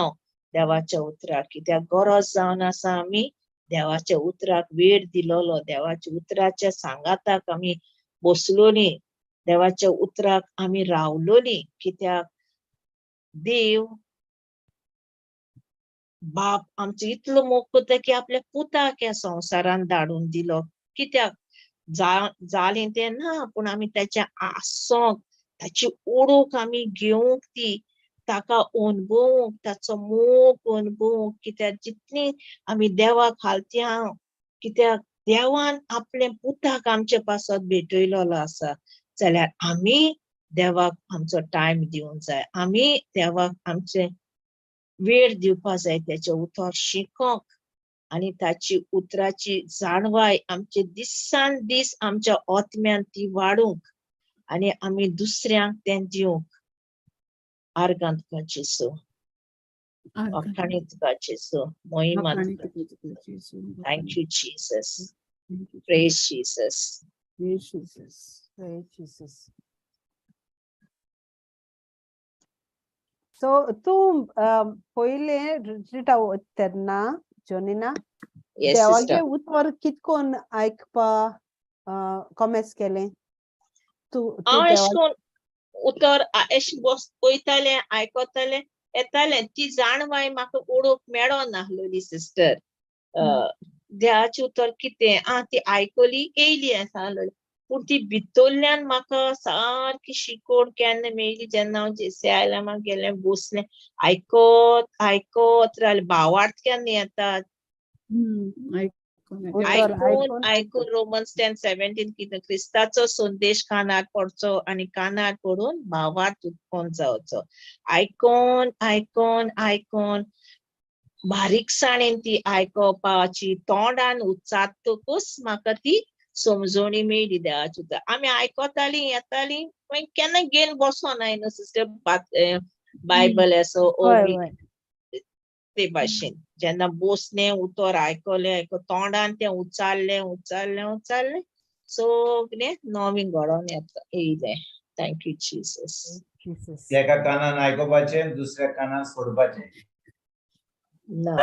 देवाच्या उतराक. कित्याक गरज जावन आसा आमी देवाच्या उतराक वेळ दिलोलो. देवाच्या उतराच्या सांगाताक आमी बसलोली, देवाच्या उतराक आमी रावलोली. कित्याक देव बाप आमचो इतलो मोग करता की आपल्या पुताक ह्या संवसारान धाडून दिलो. कित्याक जालें तें ना पूण आमी ताच्या आसोंक, ताची ओळख आमी घेवंक, ती ताका अणभवूंक, ताचो मोग अणभवूंक. कित्याक जितली आमी देवाक हालत्या, कित्याक देवान आपले पुताक आमचे पासत भेटयलोलो आसा, जाल्यार आमी देवाक आमचो टायम दिवंक जाय. आमी देवाक आमचे वेळ दिवपा जाय, तेचे उतर शिकोंक आनी ताची उतराची जाणवाय आमचे दिसान दीस आमच्या आत्म्यान ती वाडूंक आनी आमी दुसऱ्यांक तें दिवंक. आर्गां तुका जेजू, वखाणी तुका जेजू, महिमा तुका. Thank you, Jesus. Praise Jesus. So तूं पयले रिट्रीटा तेन्ना जोनिना Yes, देवागे sister. उतर कितकोन आयकपा कॉमेस केलें? तूं हांव देवा एशें कोन्न उतर वयतालें, आयकोतालें, येतालें. ती जाणवाय म्हाका ओळख मेळो नाहलोली सिस्टर. देवाचें उतर कितें ती आयकोली येयली आसलोली, पूण ती भितरल्यान म्हाका सारकी शिकोवण केन्ना मेळ्ळी जेन्ना हांव जेसी आयलामाक गेलें, बसलें, आयकोत आयकोत रावलें. भावार्थ केन्ना येतात, आयकून रोमन्स 10:17 कितें क्रिस्ताचो संदेश कानार पडचो आनी कानार पडून भावार्थ उत्पन्न जावचो. आयकोन आयकोन आयकोन बारीकसाणेन ती आयकोपाची तोंडान उच्चारतकूच म्हाका ती समजोणी मेळ्ळी देवाची उतर. आमी आयकोतालीं येतालीं मागीर केन्ना घेवन बसोनाय न्हू सिस्टर बायबल असो ते भाशेन. जेन्ना बसलें, उतर आयकोलें, तोंडान तें उच्चारलें उच्चारलें उच्चारलें सगळें नवीन घडोन येयलें. Thank you Jesus. एका कानान आयकोपाचें, दुसऱ्या कानान सोडपाचें ना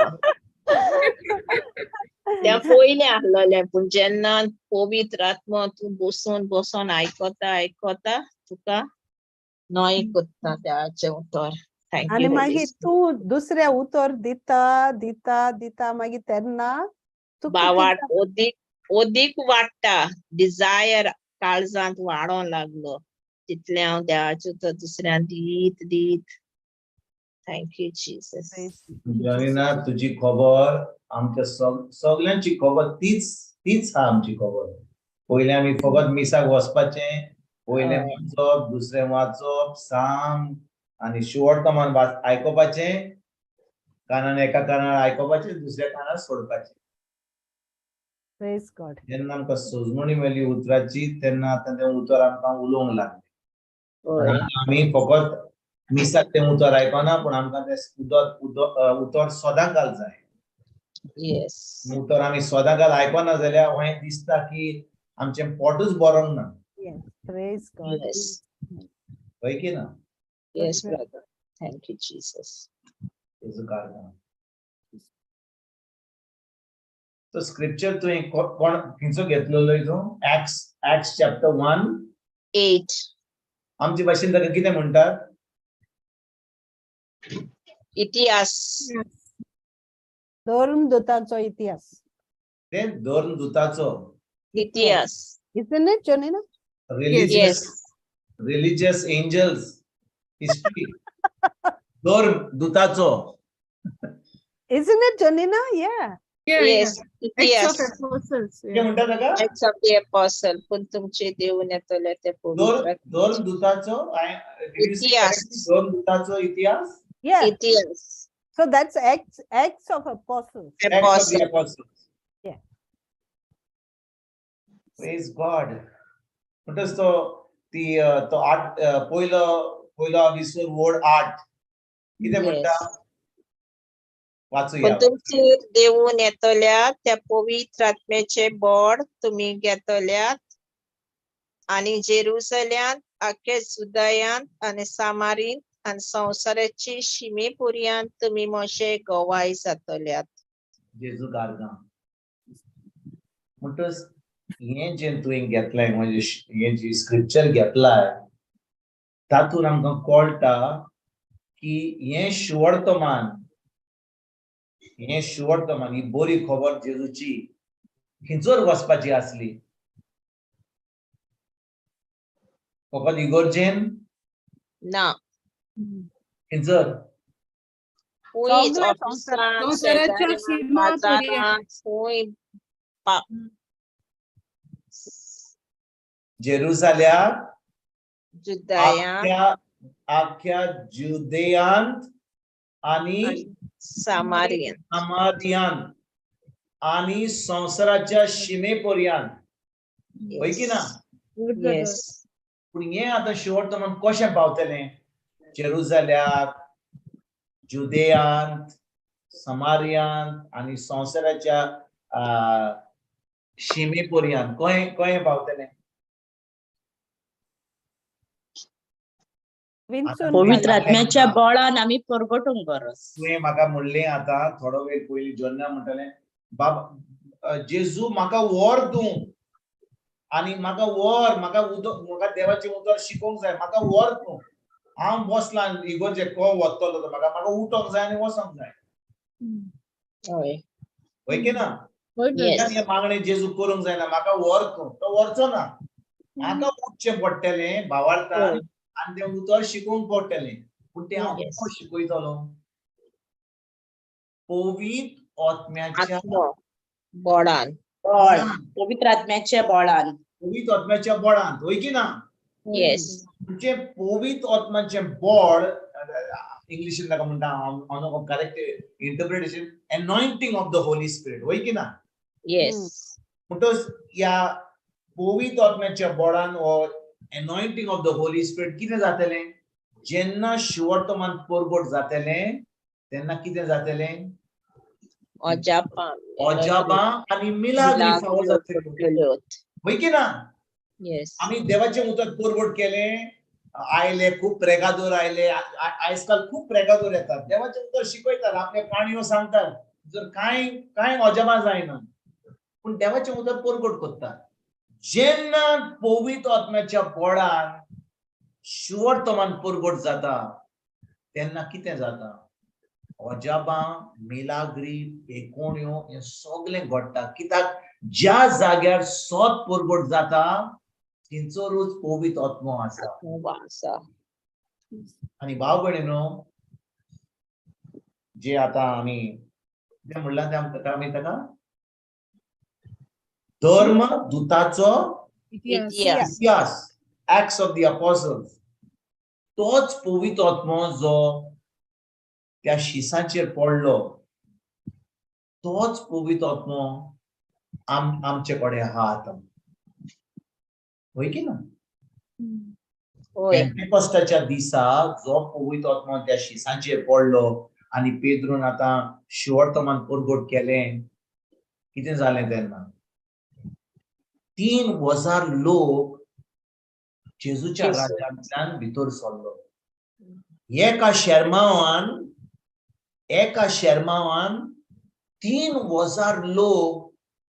तें पयलें आसलोलें, पूण जेन्ना पवित्र आत्मा तूं बसून बसून आयकोता तुका नॉय कोत्ता देवाचें उतर. थँक आनी यू मागीर तूं दुसऱ्या उतर दिता दिता दिता मागीर तेन्ना भावार्थ ओदीक वाडटा. डिझायर काळजांत वाडोंक लागलो. तितलें हांव देवाचें उतर दुसऱ्यांक दीत दीत Thank you, Jesus. जॉनिना तुझी खबर आमच्या सगळ्यांची खबर तीच हा आमची खबर. पहिले आम्ही फकत मिसाक वचपाचे, पहिले वाचप, दुसरे वाचप, साम आणि शेवटमान आयकोपाचे, कानान एका कानार आयकोपाचे, दुसऱ्या कानार सोडपाचे. Praise God. जेन्ना आमकां सोजमणी मेळ्ळी उतराची तेन्ना आतां तें उतर आमकां उलोवंक लागलें. आमी फकत मिसाक तें उतर आयकना, पूण आमकां तें उतर सदांकाल जाय. Yes. उतर आमी सदांकाल आयकना जाल्यार हें दिसता की आमचें पोटूच बरोंक ना. Yes. Praise God. Yes. होय की ना? Yes, brother. Thank you, Jesus. तेजो कारण. तो स्क्रिप्चर तुवें कोण खंयचो घेतलेलो हितून? Acts chapter 8. आमचे भाशेन ताका कितें म्हणटात? इतिहास. धर्मदूताचो इतिहास. ते धर्मदूताचो इतिहास. Isn't it, Joanina? religious angels history. धर्मदूताचो. Isn't it, Joanina? Yeah. Yes. Acts इतिहास. of Apostles. कितें म्हणटा ताका? Acts of the Apostle. पूण तुमचे देऊन येतले ते पवित्र. धर्मदूताचो इतिहास. धर्मदूताचो इतिहास. Yeah. इतिहास. So that's Acts of Apostles. Apostles. Yeah. Praise God. म्हणटच तो आठ पयलो विसर वोड 8 कितें म्हणटा? वाचूया. पण तुमचे देऊन येतल्यात त्या पवित्र आत्म्याचे बोड तुम्ही घेतल्यात आणि जेरुसल्यात आख्या जुदायांत आणि सामारींत आणि संवसाराची शिमेपर्यंत तुम्ही मोशे गवाय जातल्यात. जेजू गार्गा. म्हणटच हें जें तुवें घेतलाय म्हणजे हें जी स्क्रिप्चर घेतलाय तातूंत आमकां कळटा की हें शुवर्तमान ही बरी खबर जेजूची खंयचर वचपाची आसली. फकत इगोर्जेन ना. खंयचर? हुंयच सगळ्या ऑफिसांत, संवसाराच्या शेजाऱ्यांत, सीमापर्यंत. बाजारांत, हुंय जेरुसल्यात, जुदायांत आख्या जुदेयांत आणि सामारियांत आणि संवसाराच्या शिमेपर्यंत. होय की ना? येस. पूण हें आतां शेवटमान कशें पावतलें? जेरुसल्यात, जुदेयांत, समारियांत आणि संवसाराच्या शिमेपर्यंत कळ्ळें पावतलें? पवित्र आत्म्याच्या बळान आमी परगटूंक गरज. तुवें म्हाका म्हणलें आतां थोडो वेळ पयलीं जेन्ना म्हणटालें बाबा जेजू म्हाका व्हर तूं आनी म्हाका देवाचें उतर शिकोवंक जाय, म्हाका व्हर तूं. हांव बसलां इगोर्जे वतलो म्हाका उठोंक जाय आनी वचोंक जाय. होय की ना? हे मागणी जेजू करूंक जायना, म्हाका व्हर तूं. तो व्हरचो ना. म्हाका उठचें पडटलें भावार्थान आनी तें उतर शिकोवंक पडटलें. पूण तें हांव कोण शिकयतलो? पवित्र आत्म्याच्या बोडान. पवित्र आत्म्याच्या बळान. पवित्र आत्म्याच्या बळान. होय की ना? येस. म्हणजे पवित्र आत्म्याचें बळ इंग्लिशीन ताका म्हणटा हांव correct interpretation anointing of the holy spirit. होय की ना? येस. म्हणटच ह्या पवित्र आत्म्याच्या बळान हो एनॉयंटिंग ऑफ द होली स्पिरिट कितें जातलें? जेन्ना शुवर्तमान परगट जातलें तेन्ना कितें जातलें? अजापां आनी मिलाग्री फावो जातल्यो. होय की ना? येस. आमी देवाचें उतर परगट केलें, आयले खूब प्रेगादोर आयले. आयजकाल खूब प्रेगादोर येतात, देवाचें उतर शिकयतात, आपले काणयो सांगतात. जर कांय अजापां जायना, पूण देवाचें उतर परगट करतात. जेन्ना पवित्र आत्म्याच्या बळान शुवर्तमान परगट जाता तेन्ना कितें जाता? अजापां, मिलाग्री, पेकोण्यो हें सगळें घडटा. कित्याक ज्या जाग्यार सोत परगट जाता थंयसरूच पवित्र आत्मो आसा. आनी भाव भयणीनो, जे आता आम्ही कितें म्हणलां तें आमकां आमी ताका धर्म दुताचो इतिहास इतिहास, Acts of the Apostles. तोच पवित्र आत्मो जो त्या शिसाचेर पडलो, तोच पवित्र आत्मो आमचे कडेन आहा आतां. होय की ना? होय पेंटेकोस्ताच्या दिसा जो पवित्र आत्मो त्या शिसाचेर पडलो आनी पेद्रून आतां शिवर्तमान परगट केलें, कितें जालें तेन्ना 3,000 लोक जेजूच्या राज्यांतल्यान भितर सरलो. एका शर्मावान 3,000 लोक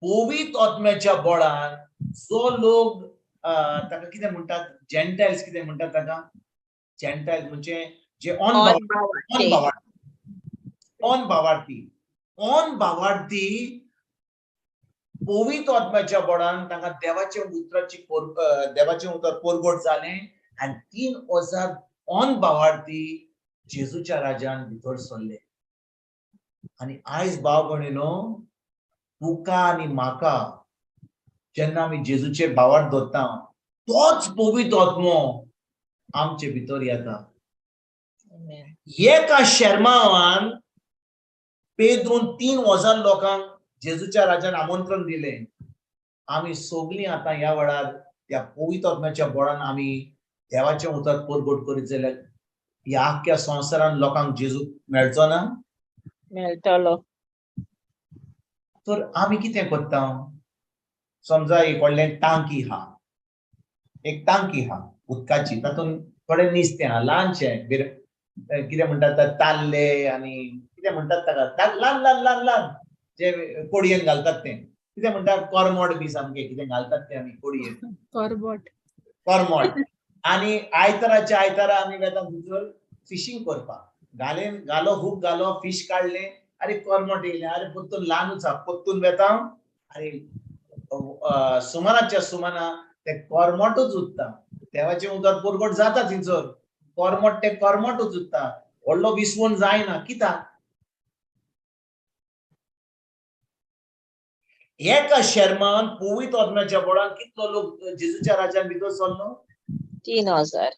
पवित्र आत्म्याच्या बळान, जो लोक ताका कितें म्हणटात, जेंटायल्स कितें म्हणटात ताका, जेंटायल्स म्हणजे जे अनभावार्थी पवित्र आत्म्याच्या बळान तांकां देवाचे उतर परगट जालें आनी 3,000 अनभावार्थी जेजूच्या राज्यान भितर सरले. आनी आयज भाव भयणीनो, तुका आनी म्हाका जेन्ना आमी जेजूचे भावार्थ धरता, तोच पवित्र आत्मो आमचे भितर येता. एका शर्मावान पेद्रून 3,000 लोकांक जेजूच्या राज्यान आमंत्रण दिलें. आमी सगळीं आतां ह्या वेळार त्या पवित्र आत्म्याच्या बळान आमी देवाचें उतर परगट करीत जाल्यार ह्या आख्ख्या संवसारान लोकांक जेजू मेळचो ना? मेळटलो. तर आमी कितें करता? समजा एक व्हडलें टांकी आहा, एक टांकी आहा उदकाची, तातूंत थोडें नुस्तें आहा, ल्हानशें, कितें म्हणटात ताल्ले आनी कितें म्हणटात ताका, ल्हान ल्हान ल्हान ल्हान जे कोडयेन घालतात तें, कितें म्हणटात, कोरमोट बी सामकें कितें घालतात तें आमी कोडयेन, कोरमोट. आनी आयताराच्या आयतारा आमी वेता भितर फिशींग करपाक. घालो हूक घालो, फीश काडलें, अरे कोरमोट येयलें, अरे परतून ल्हानूच आहा, परतून वेता, अरे सुमाराच्या सुमाना ते कोरमोटूच उरता. देवाचें उदक परगट जाता थंयसर, कोरमोट ते कोरमोटूच उरता, व्हडलो विसवण जायना. कित्याक? एका शर्मान पवित्र आत्म्याच्या बळान कितलो लोक जेजूच्या राज्यान भितर सरलो? 3,000.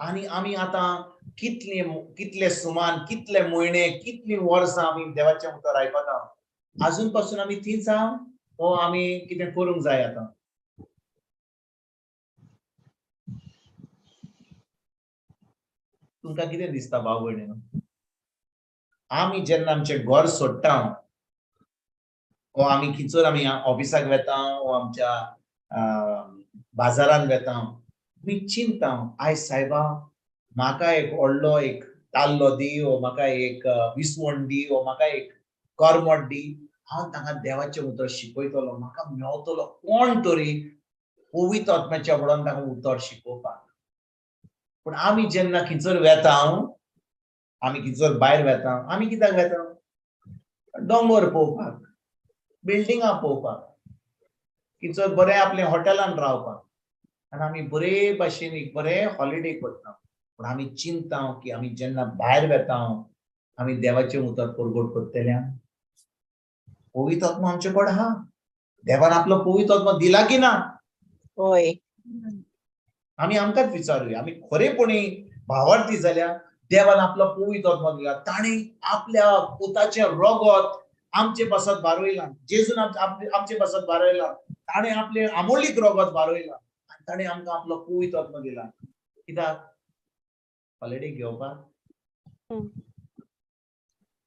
आनी आमी आतां कितले सुमान, कितले म्हयने, कितलीं वर्सां आमी देवाचें उतर आयकता. अजून पासून आमी थींच आहा, वो आमी कितें करूंक जाय आतां? तुमकां कितें दिसता भाव भयणीनो? आमी जेन्ना आमचें घर सोडटा, वो आमी खिचर आमी ऑफिसाक वेता, वो आमच्या बाजारान वेता, आमी चिंता, आयज सायबा म्हाका एक व्हडलो एक ताल्लो दी, वो म्हाका एक विसवण दी, वो म्हाका एक कोरमोट दी, हांव तांकां देवाचें उतर शिकयतलो, म्हाका मेवतलो कोण तरी पवित्र आत्म्याच्या बळान ताका उतर शिकोवपाक. पूण आमी जेन्ना खिचर वेता, आमी खिचर भायर वेता, आमी कित्याक वेता? दोंगर पळोवपाक, बिल्डिंगां पळोवपाक, खिचर बरें आपलें हॉटेलान रावपाक, आनी आमी बरे भाशेन एक बरें हॉलिडे करता. पूण आमी चिंता की आमी जेन्ना भायर वेता, आमी देवाचें उतर परगट करतले. पवित्र आत्मा आमचे कडेन आहा. देवान आपलो पवित्र आत्मा दिला की ना? होय. आमी आमकांच विचारुया, आमी खरेपणी भावार्थी जाल्यार देवान आपलो पवित्र आत्मा दिला. ताणें आपल्या पुताचें रगत आमचे पासत बारयलां, जेजून आमचे पासत बारयलां, ताणें आपलें अमोलीक रगत बारयलां, आनी ताणें आमकां आपलो पवित्र आत्मा दिला. कित्याक? हॉलिडे घेवपाक?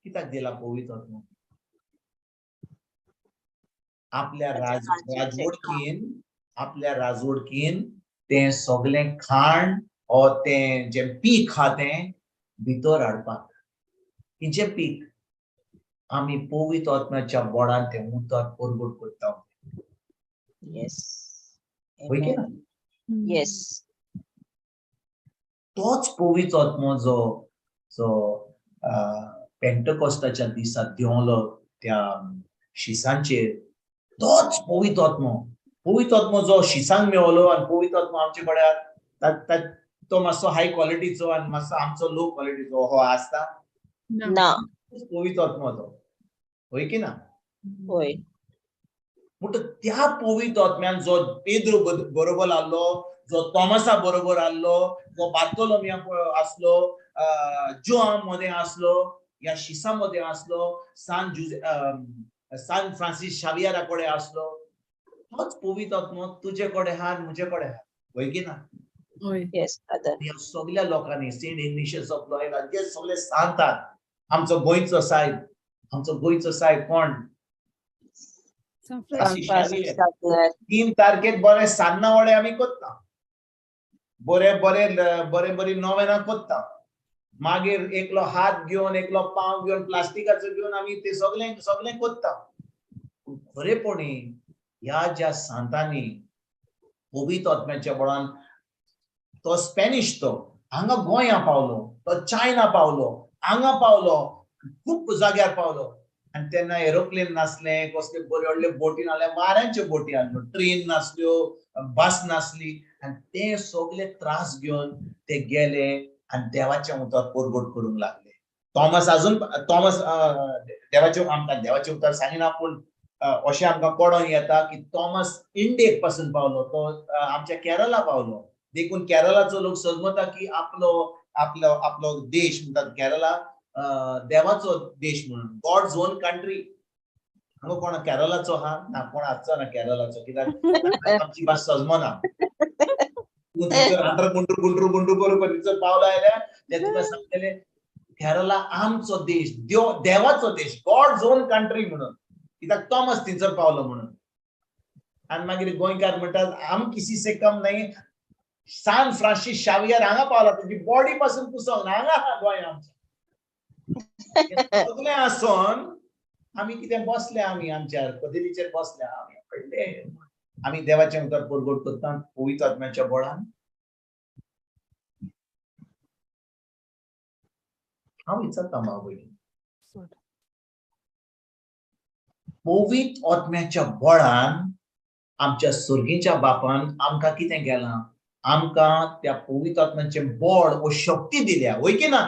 कित्याक दिला पवित्र आत्मा? आपल्या राजवडकीन तें सगळें खाण ओ तें जें पीक आहा तें भितर हाडपाक. खंयचें पीक? आमी पवित्र आत्म्याच्या बळान तें उतर परगट करता. येस. होय की ना? येस. तोच पवित्र आत्मो जो पेंटेकोस्ताच्या दिसा देंवलो त्या शिसांचेर, तोच पवित्र आत्मो जो शिसांक मेवलो आनी पवित्र आत्मो आमचे कडेन तो मातसो हाय क्वॉलिटीचो आनी मातसो आमचो लो क्वॉलिटीचो हो आसता. ना पवित्र आत्मा तो होय की ना होय म्हणून त्या पवित्र आत्म्यान जो पेद्रो बरोबर आलो जो थॉमसा बरोबर आलो जो बार्तोलोमिया असलो जोआम मध्ये असलो या शिसा मध्ये असलो सान फ्रान्सिस शावियाराकडे असलो तोच पवित्र आत्मा तुझेकडे हा मुझेकडे हा होय की ना येस फादर या सगळ्या लोकांनी सेंट इग्निशियस ऑफ लॉयला जे सगळे सांगतात आमचो गोंयचो साहेब कोण फ्रान्सिस शावियर 3 तारखेक बरे सान्नां वडे आमी कोत्ता बरे नोवेना कोत्ता मागीर एकलो हात घेवन एकलो पांव घेवन प्लास्टिकाचो घेवन आमी ते सगळे कोत्ता खरेपणी ह्या ज्या सांतांनी पवित्र आत्म्याच्या बळान तो स्पॅनिश तो हांगा गोंया पावलो तो चायना पावलो हांगा पावलो खूप जाग्यार पावलो आणि तेन्ना एरोप्लेन नासले कसले बरे व्हडले बोटी नासले वाऱ्यांच्यो बोटी आसल्यो ट्रेन नासल्यो बस नासली आणि ते सगळे त्रास घेवन ते गेले आणि देवाचे उतर परगट करूंक लागले थॉमस देवाचे उतर सांगिना पूण अशें आमकां कळोन येता की थॉमस इंडियेक पासून पावलो तो आमच्या केरला पावलो देखून केरलाचो लोक समजता की आपलो देश म्हणतात केरला देवाचो देश म्हणून गॉड्स ओन कंट्री हांगा कोण केरलाचो हा ना कोण आसचो ना केरलाचो कित्याक आमची भास सजमना तूं थंयसर अंतर गुंटूर करून थंयसर पावलो जाल्यार ते तुका सांगतले केरला आमचो देश देवाचो देश गॉड्स ओन कंट्री म्हणून कित्याक थॉमस थंयसर पावलो म्हणून आनी मागीर गोंयकार म्हणटात आम किसी से कम नाही सान फ्रान्सिस शावियर हांगा पावला तुजी बॉडी पासून पुसोंक ना हांगा गोंय आमचें सगळें आसोन आमी कितें बसले आमी आमच्या कदेलीचेर बसले आमी पडले आमी देवाचें उतर परगट करता पवित्र आत्म्याच्या बळान हांव विचारता मावळी पवित्र आत्म्याच्या बळान आमच्या सुर्गीच्या बापान आमकां कितें केलां आमकां त्या पवित्र आत्म्याचें बळ व शक्ती दिल्या होय की ना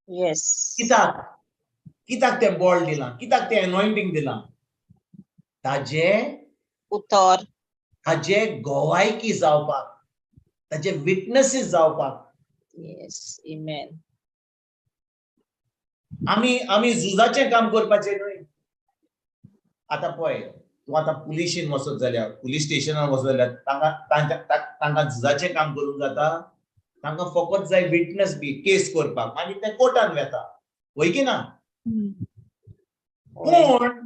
येस कित्याक तें बळ दिलां कित्याक तें एनॉयंटींग दिलां ताजे उतर ताजे गोवायकी जावपाक ताजे विटनेसीस जावपाक येस आमेन आमी झुजाचें काम करपाचें न्हय आतां पळय तूं आतां पुलिशेन वचत जाल्यार पुलीस स्टेशनार वचत जाल्यार तांकां झुजाचें काम करूंक जाता तांकां फकत जाय विटनेस बी केस करपाक आनी ते कोर्टान वेता होय की ना पूण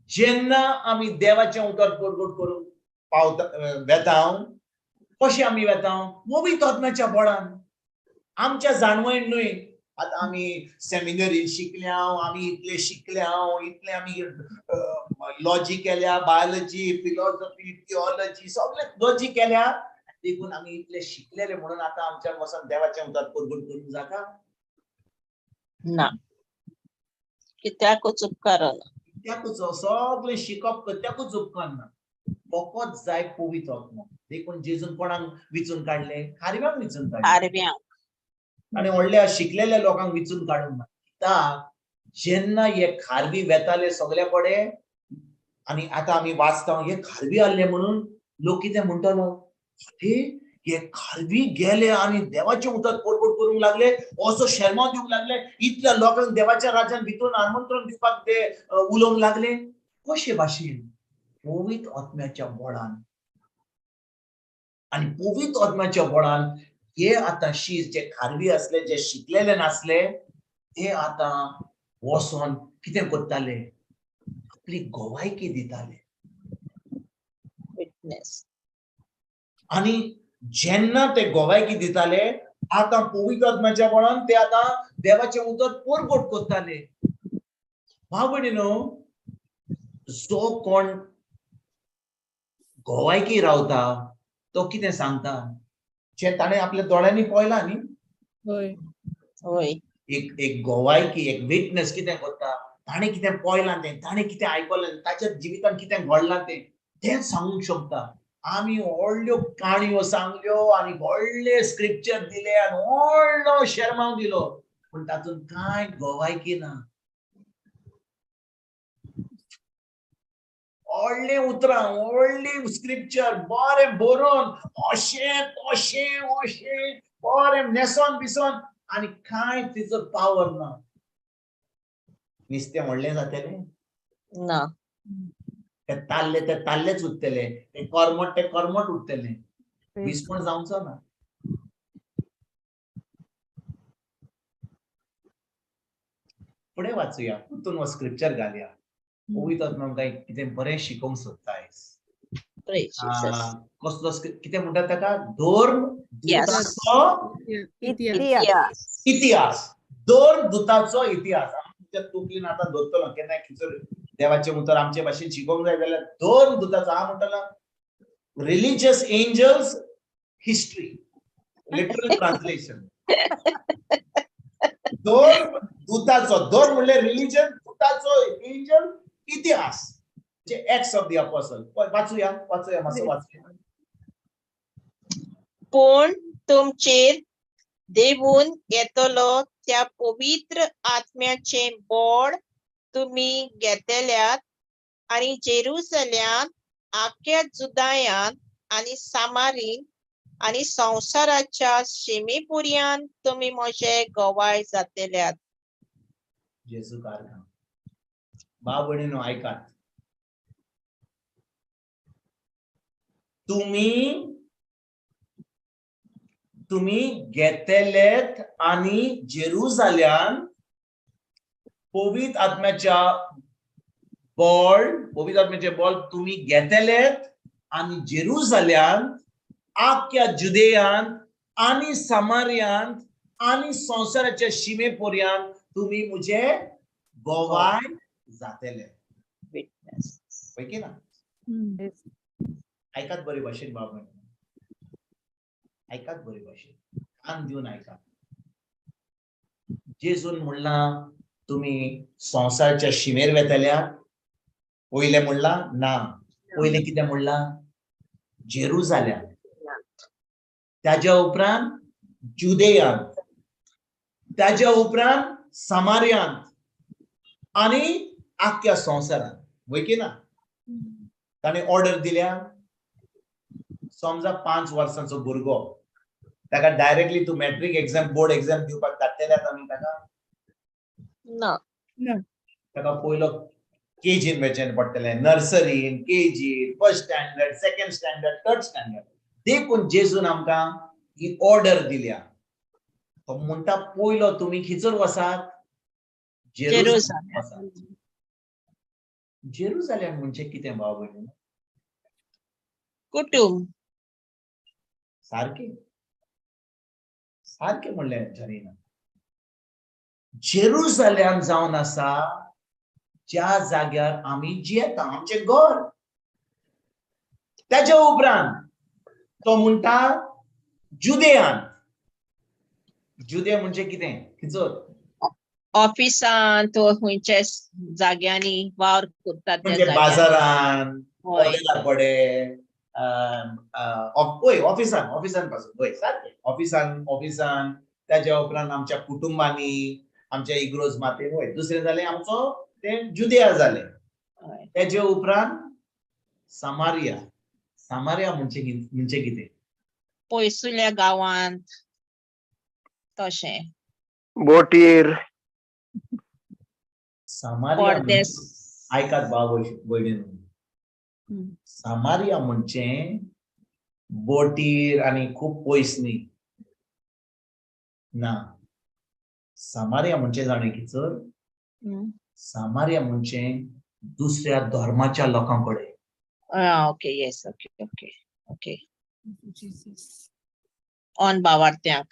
जेन्ना आमी देवाचें उतर परगट करूंक पावता वेता कशें आमी वेता पवित्र आत्म्याच्या बळान आमच्या जाणवयन न्हय आतां आमी सेमिनरीन शिकल्या आमी इतले शिकल्या इतले आमी लॉजी केल्या बायोलॉजी फिलॉसॉफी थिओलॉजी सगळे लॉजी केल्या देखून आमी इतले शिकलेले म्हणून आतां आमच्या वचून देवाचें उतर परगट करूंक जाता ना कित्याकूच उपकार ना कित्याकूच सगळें शिकप कित्याकूच उपकार ना फकत जाय पवित्र आत्मा देखून जेजून कोणाक विचून काडले खारव्यांक विचून काडले खारव्यांक आणि व्हडल्या शिकलेल्या लोकांक विचून काडूंक ना कित्याक जेन्ना हे खारवी वेताले सगळे कडेन आनी आतां आमी वाचता हे खारवी आसले म्हणून लोक कितें म्हणटलो हे खारवी गेले आणि देवाचें उतर परगट करूंक लागले असो शर्मा दिवंक लागले इतल्या लोकांक देवाच्या राज्यान भितून आमंत्रण दिवपाक ते उलोवंक लागले कशे भाशेन पवित्र आत्म्याच्या बळान आणि पवित्र आत्म्याच्या बळान हे आतां जे खारवी असले जे शिकलेले नासले ते आतां वचोन कितें करताले आपली गोवायकी दिताले विटनेस आणि जेन्ना ते गोवायकी दिताले आतां पवित्र आत्म्याच्या बळान ते आतां देवाचें उतर परगट करताले भाव भयणीनो जो कोण गोवायकी रावता तो कितें सांगता जे ताणें आपल्या दोळ्यांनी पळयलां न्ही होय एक गोवायकी एक विटनेस कितें करता ताणें कितें पळयलां तें ताणें कितें आयकलें ताच्या जिवितांत कितें घडलां तें सांगूंक शकता आमी व्हडल्यो काणयो सांगल्यो आनी व्हडले स्क्रिप्चर दिले आनी व्हडलो शर्माव दिलो पण तातून कांय गोवायकी ना. व्हडले उतरां, व्हडली स्क्रिप्चर बरें बरोवन अशें तशें अशें बरें नेसोन बिसोन आनी कांय तिचो पावर ना. नुस्तें व्हडलें जातलें ना. ते ताल्लेच उरतले, ते कर्मट उरतले. विस्मळ जावचो ना. फुडें वाचुया, तितून हो स्क्रिप्चर घालया. पवित्र आत्मा आमकां कितें बरें शिकोवंक सोदता आयज. Praise Jesus. कसलो कितें म्हणटा ताका दोन Yes. इतिहास. दोन दुतांचो इतिहास. तूं आतां धरतलो केन्नाय खंयसर देवाचें उतर आमचे भाशेन शिकोवंक जाय जाल्यार दोन दुतांचो हांव म्हणटलो religious angels history literal translation. दोन दुतांचो, दोन म्हणल्यार रिलिजन, दुतांचो एंजल इतिहास. Acts of the apostle. वाचूया मातसो वाचूया. पूण तुमचेर देवून येतलो त्या पवित्र आत्म्याचे बोड तुम्ही घेतल्यात आणि जेरुसल्यान आख्या जुदायांत आणि सामारीन आणि संसाराच्या शिमेपुर्यान तुम्ही म्हजे गवाय जातल्यात. जेजू कारखान. भाव भयणीनो ऐकात. तुम्ही घेतलेत आणि जेरुसल्यान पवित्र आत्म्याचे बॉल तुम्ही घेतलेत आणि जेरुसल्यान आख्या जुदेयांत आणि सामारियांत आणि संसाराच्या शिमेपर्यंत तुम्ही मुझे गोवाय जातले. होय की ना? ऐकात बरी भाशेन बाबा, ऐकात बरी भाशेन कान दिवन ऐका. जेजून म्हणला तुम्ही संसाराच्या शिमेर वेतल्या. पहिले म्हणला ना, पहिले कितें म्हणला जेरुसल्यान, ताज्या उपरांत जुदेयांत, ताज्या उपरांत सामारियांत आणि आख्या संसारांत. होय की ना? ताणे ऑर्डर दिल्या. समजा 5 वर्सांचो भुरगो, ताका डायरेक्टली तू मॅट्रिक एक्झाम बोर्ड एक्झाम दिवपाक धाडटल्यात आमी ताका ना. ताका पयलो केजीन वेचें पडटलें, नर्सरीन, KG, first standard, second standard, third standard. देखून जेजून आमकां ही ऑर्डर दिल्या. तो म्हणटा पयलो तुम्ही खिचर वसात जेरुसलेम. जेरुसलेम म्हणजे कितें भाव भयणी? कुटुंब. सारखे म्हणलें जरीना. जेरुसलेम जावन आसा ज्या जाग्यार आमी जियेता, आमचे घर. ताच्या उपरांत तो म्हणटा जुदेयांत. जुदे म्हणजे कितें? खिचर ऑफिसांत खंयच्या जाग्यांनी वावर करतात त्या म्हणजे जाग्यार. बाजारान, होय. पडे ऑफिसान पासून. होय सारकें. ऑफिसान ताच्या उपरांत आमच्या कुटुंबांनी, आमच्या इग्रोज मातेन. होय. दुसरें जालें आमचो ते जुदेया जालें. ताचे उपरांत सामारिया म्हणजे कितें? पयसुल्या गांवांत तशें. बोटीर. सामारिया परदेस. ऐकात भाव भयणीनो. सामारिया म्हणजे बोटीर आणि खूप पयस न्ही ना. सामारिया म्हणजे जाणे खिचर? सामारिया म्हणजे दुसऱ्या धर्माच्या लोकांकडे. ओके. येस. ओके. ऑन बावार्थ्यांक.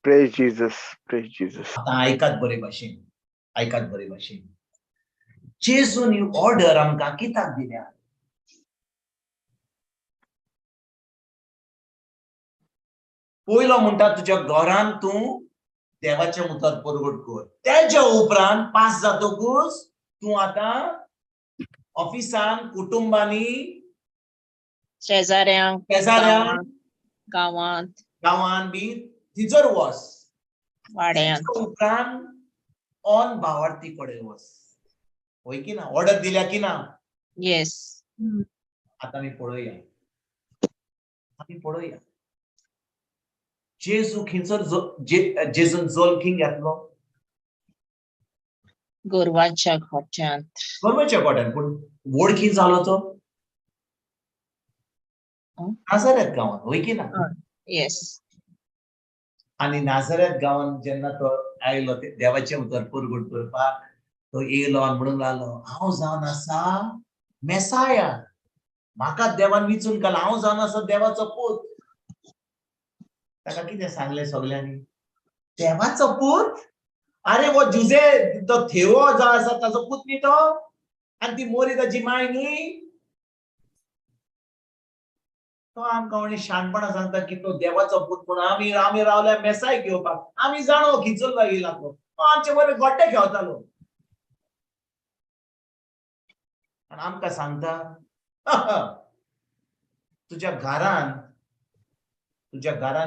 Praise Jesus. आता ऐकात बरे भाशेन. जेजून ही ऑर्डर आमकां कित्याक दिल्या? पयलो म्हणटा तुज्या घरान तूं देवाचें उतर परगट कर. ताच्या उपरांत पास जातकूच तूं आतां ऑफिसान, कुटुंबांनी, शेजाऱ्यांक, गांवांत गांवान बी थिजर वस वाड्यांत उपरांत ऑन भावार्थी कडेन वच, होय की ना? ऑर्डर दिल्या की ना? येस आता आमी पळोवया जेजू खंयसर जेजून जल्म घेतलो? गोरवांच्या खोट्यांत गोरवांच्या गोठ्यान, पूण व्हड जालो तो नाझारेथ गांवांत, होय की ना? येस आणि नाझारेथ गांवांत जेन्ना तो आयलो ते देवाचें उतर परगट करपाक, तो येयलो आनी म्हणूंक लागलो, हांव जावन आसा मेसाया, म्हाका देवान विचून घाला, हांव जावन आसा देवाचो पूत. ताका कितें सांगलें सगल्यांनी? देवाचो पूत? अरे वो जुजे तो थेवो जो आसा ताचो पूत न्ही तो, आनी ती मोरी ताची माय न्ही? तो आमकां म्हणे शाणपणां सांगता की तो देवाचो पूत, पूण आमी रावल्या मेसाय घेवपाक. आमी जाणो खिचून येयला तो आमचे बरें गोट्टे खेळटालो आनी आमकां सांगता तुज्या घरान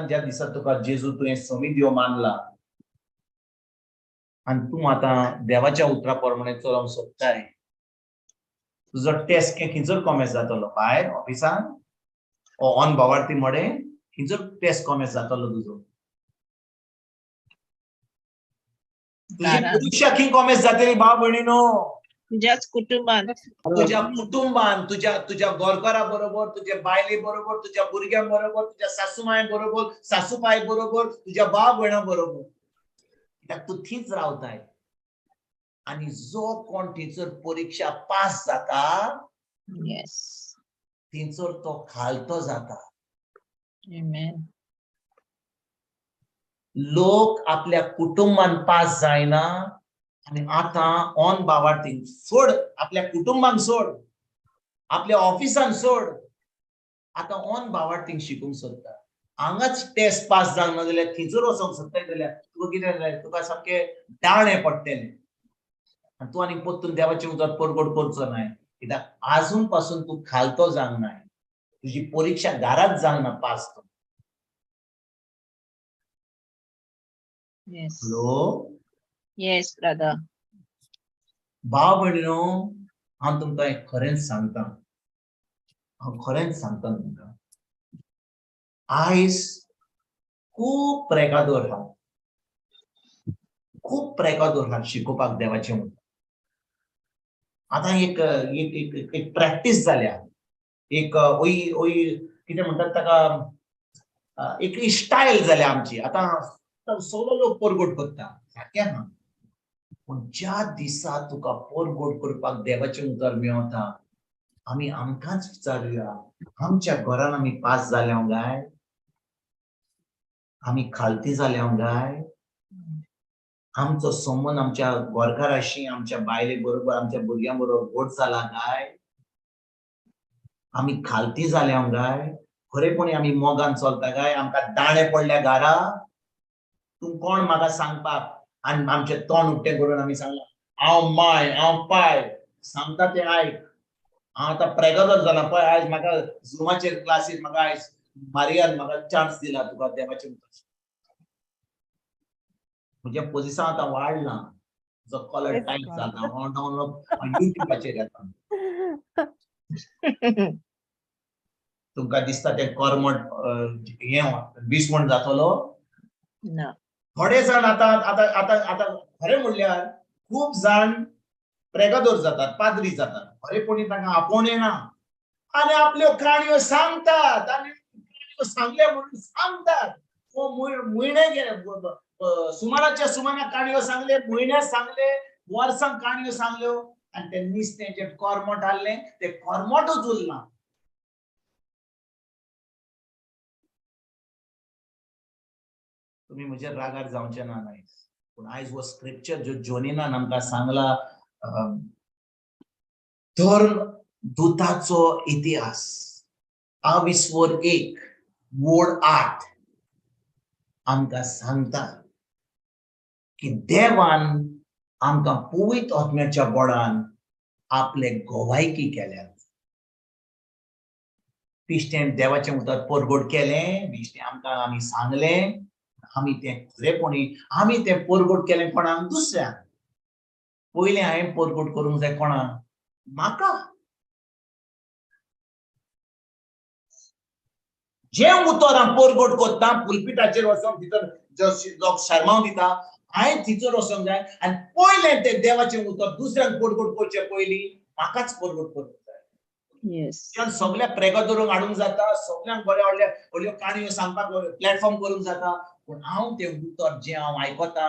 ज्या दिसा तुका जेजू तुवें समीत मानला आनी तूं आतां देवाच्या उतरा प्रमाणे चलोवंक सोदताय, तुजो टेस्ट खंयसर कॉमेस जातलो? भायर ऑफिसान ऑन भावार्थी मडें खंयसर टेस्ट कॉमेस जातलो तुजो? तुजी परीक्षा खंय कॉमेस जातली भाव भयणीनो? तुझ्याच कुटुंबात, तुझ्या कुटुंबान, तुझ्या गोरकारा बरोबर, तुझ्या बायले बरोबर, तुझ्या भुरग्यां बरोबर, तुझ्या सासूमाय बरोबर, सासूबाय बरोबर, तुझ्या भाव भयणा बरोबर, कित्याक तूं थींच रावताय. आनी जो कोण थंयसर परीक्षा पास जाता येस थंयसर तो खालतो जाता. आमेन. लोक आपल्या कुटुंबान पास जायना आनी आतां ऑन भावार्थी सोड, आपल्या कुटुंबाक सोड, आपल्या ऑफिसान सोड, आतां ऑन भावार्थींक शिकूंक सोदता. हांगाच टेस्ट पास जावंक ना जाल्यार थंयसर वचोंक सोदताय जाल्यार तुका कितें जाय? तुका सामकें दाळें पडटलें आनी तूं आनी परतून देवाचें उतर परगट करचो ना, कित्याक आजून पासून तूं खालतो जावंक ना. तुजी परीक्षा घरात जावंक ना pass. Yes hello yes brother. भाव भयणीनो, हांव तुमकां एक खरेंच सांगता, तुमकां आयज खूब प्रेगादोर आहा शिकोवपाक देवाचें उतर. आतां एक प्रॅक्टीस जाल्या, एक कितें म्हणटात ताका, एक स्टायल जाल्या आमची. आतां सगळो लोक परगट करता, सारकें आहा, पूण ज्या दिसा तुका परगट करपाक देवाचें उतर मेळटा, आमी आमकांच विचारुया, आमच्या घरान आमी पास जाल्यांव काय? आमी खालती जाल्यांव काय? आमचो संबंद आमच्या गोरकाराशी, आमच्या बायले बरोबर, आमच्या भुरग्यां बरोबर गोड जाला काय? आमी खालती जाल्यांव काय? खरेपणी आमी मोगान चलता काय? आमकां दाणे पडल्या घारा? तूं कोण म्हाका सांगपाक? आनी आमचें तोंड उक्तें करून आमी सांगलां, हांव माय, हांव पाय, सांगता तें आयक. हांव आतां प्रेगादोर जाला पळय, आयज म्हाका झुमाचेर क्लासीर म्हाका आयज मारियान म्हाका चान्स दिला तुका देवाचें उतर. म्हजें पोझिशन आतां वाडलां, जो कॉलर टायट जाला, हांव डावनलोड युट्यूबाचेर येता. तुमकां दिसता तें कर्मट विस्वण जातलो? ना. थोडे जाण आतां खरें म्हणल्यार खूब जाण प्रेगादोर जातात, पाद्री जातात, खरेपणी तांकां आपोवण येना आनी आपल्यो काणयो सांगतात, आनी काणयो सांगले म्हणून सांगतात. म्हयने गेले, सुमाराच्या सुमाराक काणयो सांगले, म्हयने सांगले, वर्सांक काणयो सांगल्यो, आनी तें निस्तें जें कर्मट आहलें तें कर्मटूच उरलां. तुमी म्हजेर रागार जावचे ना आयज, पूण आयज हो स्क्रिप्चर जो जोनिनान आमकां सांगला, धर्म दुताचो इतिहास, 21 वोड 8 आमकां सांगता की देवान आमकां पवित्र आत्म्याच्या बळान आपले गोवायकी केल्या. बिश्टें देवाचें उतर परगट केलें, बिश्टें आमकां आमी सांगलें, आमी ते खरेपणी आमी ते पोरगोट केले कोणाक दुसऱ्याक पयले हांवें पोरगोट करूंक जाय कोणाक म्हाका जे उतर हांव पोरगोट कोत्ता पुलपिटाचेर वचोन भितर जो शर्माव दिता हांवें थिचर वचोंक जाय आनी पयले ते देवाचें उतर दुसऱ्यांक पोरगोट करचे पयलीं म्हाकाच पोरगोट करूंक जाय सगळ्या प्रेगादोरांक हाडूंक जाता सगळ्यांक बऱ्या व्हडल्यो काणयो सांगपाक प्लॅटफॉर्म करूंक जाता पूण हांव ते उतर जे हांव आयकता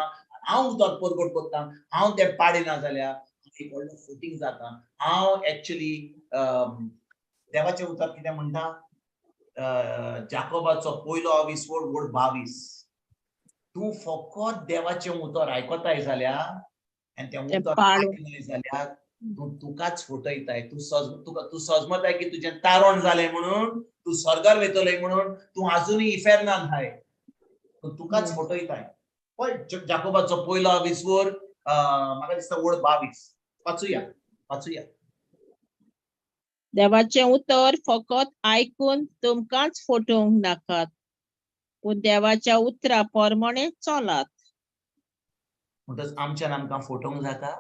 हांव उतर पोरगोट कोत्ता हांव ते पाडिना जाल्यार एक व्हडलो फुटींग जाता हांव एक्चुअली देवाचें उतर कितें म्हणटा जाकोबाचो पयलो 20 वड 22 तूं फकत देवाचें उतर आयकताय जाल्यार आनी तें उतर आयकनाय जाल्यार तुकाच फटयताय तूं सजमताय की तुजें तारण जालें म्हणून तूं स्वर्गार वेतलोय म्हणून तूं आजुनूय इफेर्नान हाय तुकाच फटयताय पळय जाकोबाचो पयलो 20 वड म्हाका दिसता वड 22 वाचुया देवाचें उतर फकत आयकून तुमकांच फटोवंक नाकात पूण देवाच्या उतरा प्रमाणे चलात म्हणटच आमच्यान आमकां फटोवंक जाता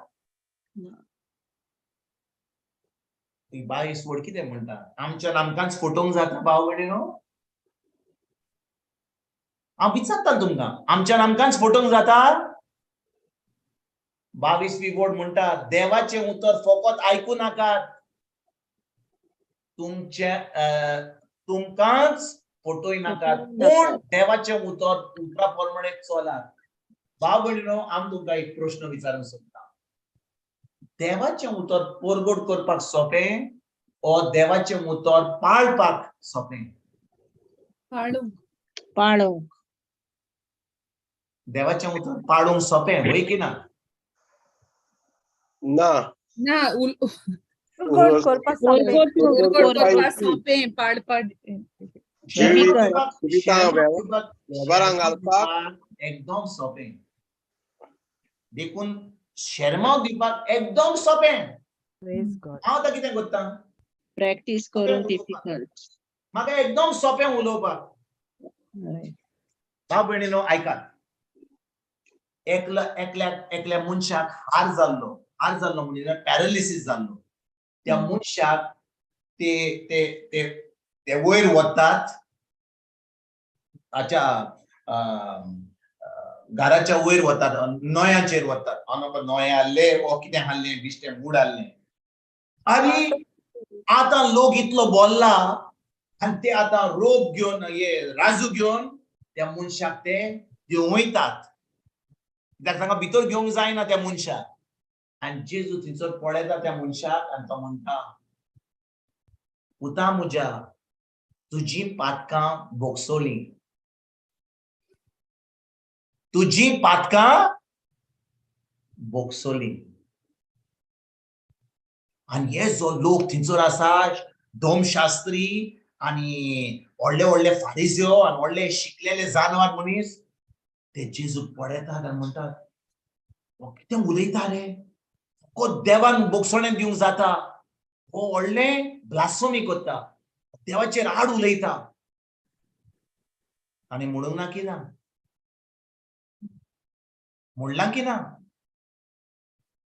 22 वड कितें म्हणटा आमच्यान आमकांच फटोवंक जाता भाव भयणीनो हांव विचारता तुमकां आमच्यान आमकांच फटोवंक जाता 22वी वड म्हणटा देवाचें उतर फकत आयकूं नाकात तुमकांच फटोय नाकात पूण देवाचें उतरा प्रमाणे चलात भाव भयणीनो हांव तुमकां एक प्रश्न विचारूंक सोदता देवाचें उतर पोरगोट करपाक सोंपें ओ देवाचें उतर पाळपाक सोंपें पाळूंक देवाचें उतर पाळूंक सोंपें होय की ना ना पोरगोट करपाक सोंपें पाडपाक एकदम सोंपें देखून शर्माव दिवपाक एकदम सोंपें हांव आतां कितें करता प्रॅक्टीस करून डिफिकल्ट म्हाका एकदम सोंपें उलोवपाक भाव भयणीनो आयकात एकल्या मनशाक हार जाल्लो म्हणजे पॅरालिसीस जाल्लो त्या मनशाक ते वयर वतात घराच्या वयर वतात नोयाचेर वतात हांव नोये हाडले ओ कितें हाडलें बिश्टें मूड हाडलें आनी आतां लोक इतलो बोल्ला आनी ते आतां रोप घेवन राजू घेवन त्या मनशाक ते घेवन वयतात कित्याक तांकां भितर घेवंक जायना त्या मनशाक आनी जेजू थंयसर पळयता त्या मनशाक आनी तो म्हणटा पुता म्हज्या तुजी पातकां बोगसोलीं तुजी पातकां बोगसोलीं आनी हे जो लोक थंयसर आसा धर्मशास्त्री आनी व्हडले फारिझेव आनी व्हडले शिकलेले जानवर मनीस ते जेजूक पळयतात आनी म्हणटात हो कितें उलयता रे फकत देवान बोगसोळें दिवंक जाता हो व्हडलें ब्लास्फेमी करता देवाचेर आड उलयता आनी म्हणूंक ना की ना म्हणलां की ना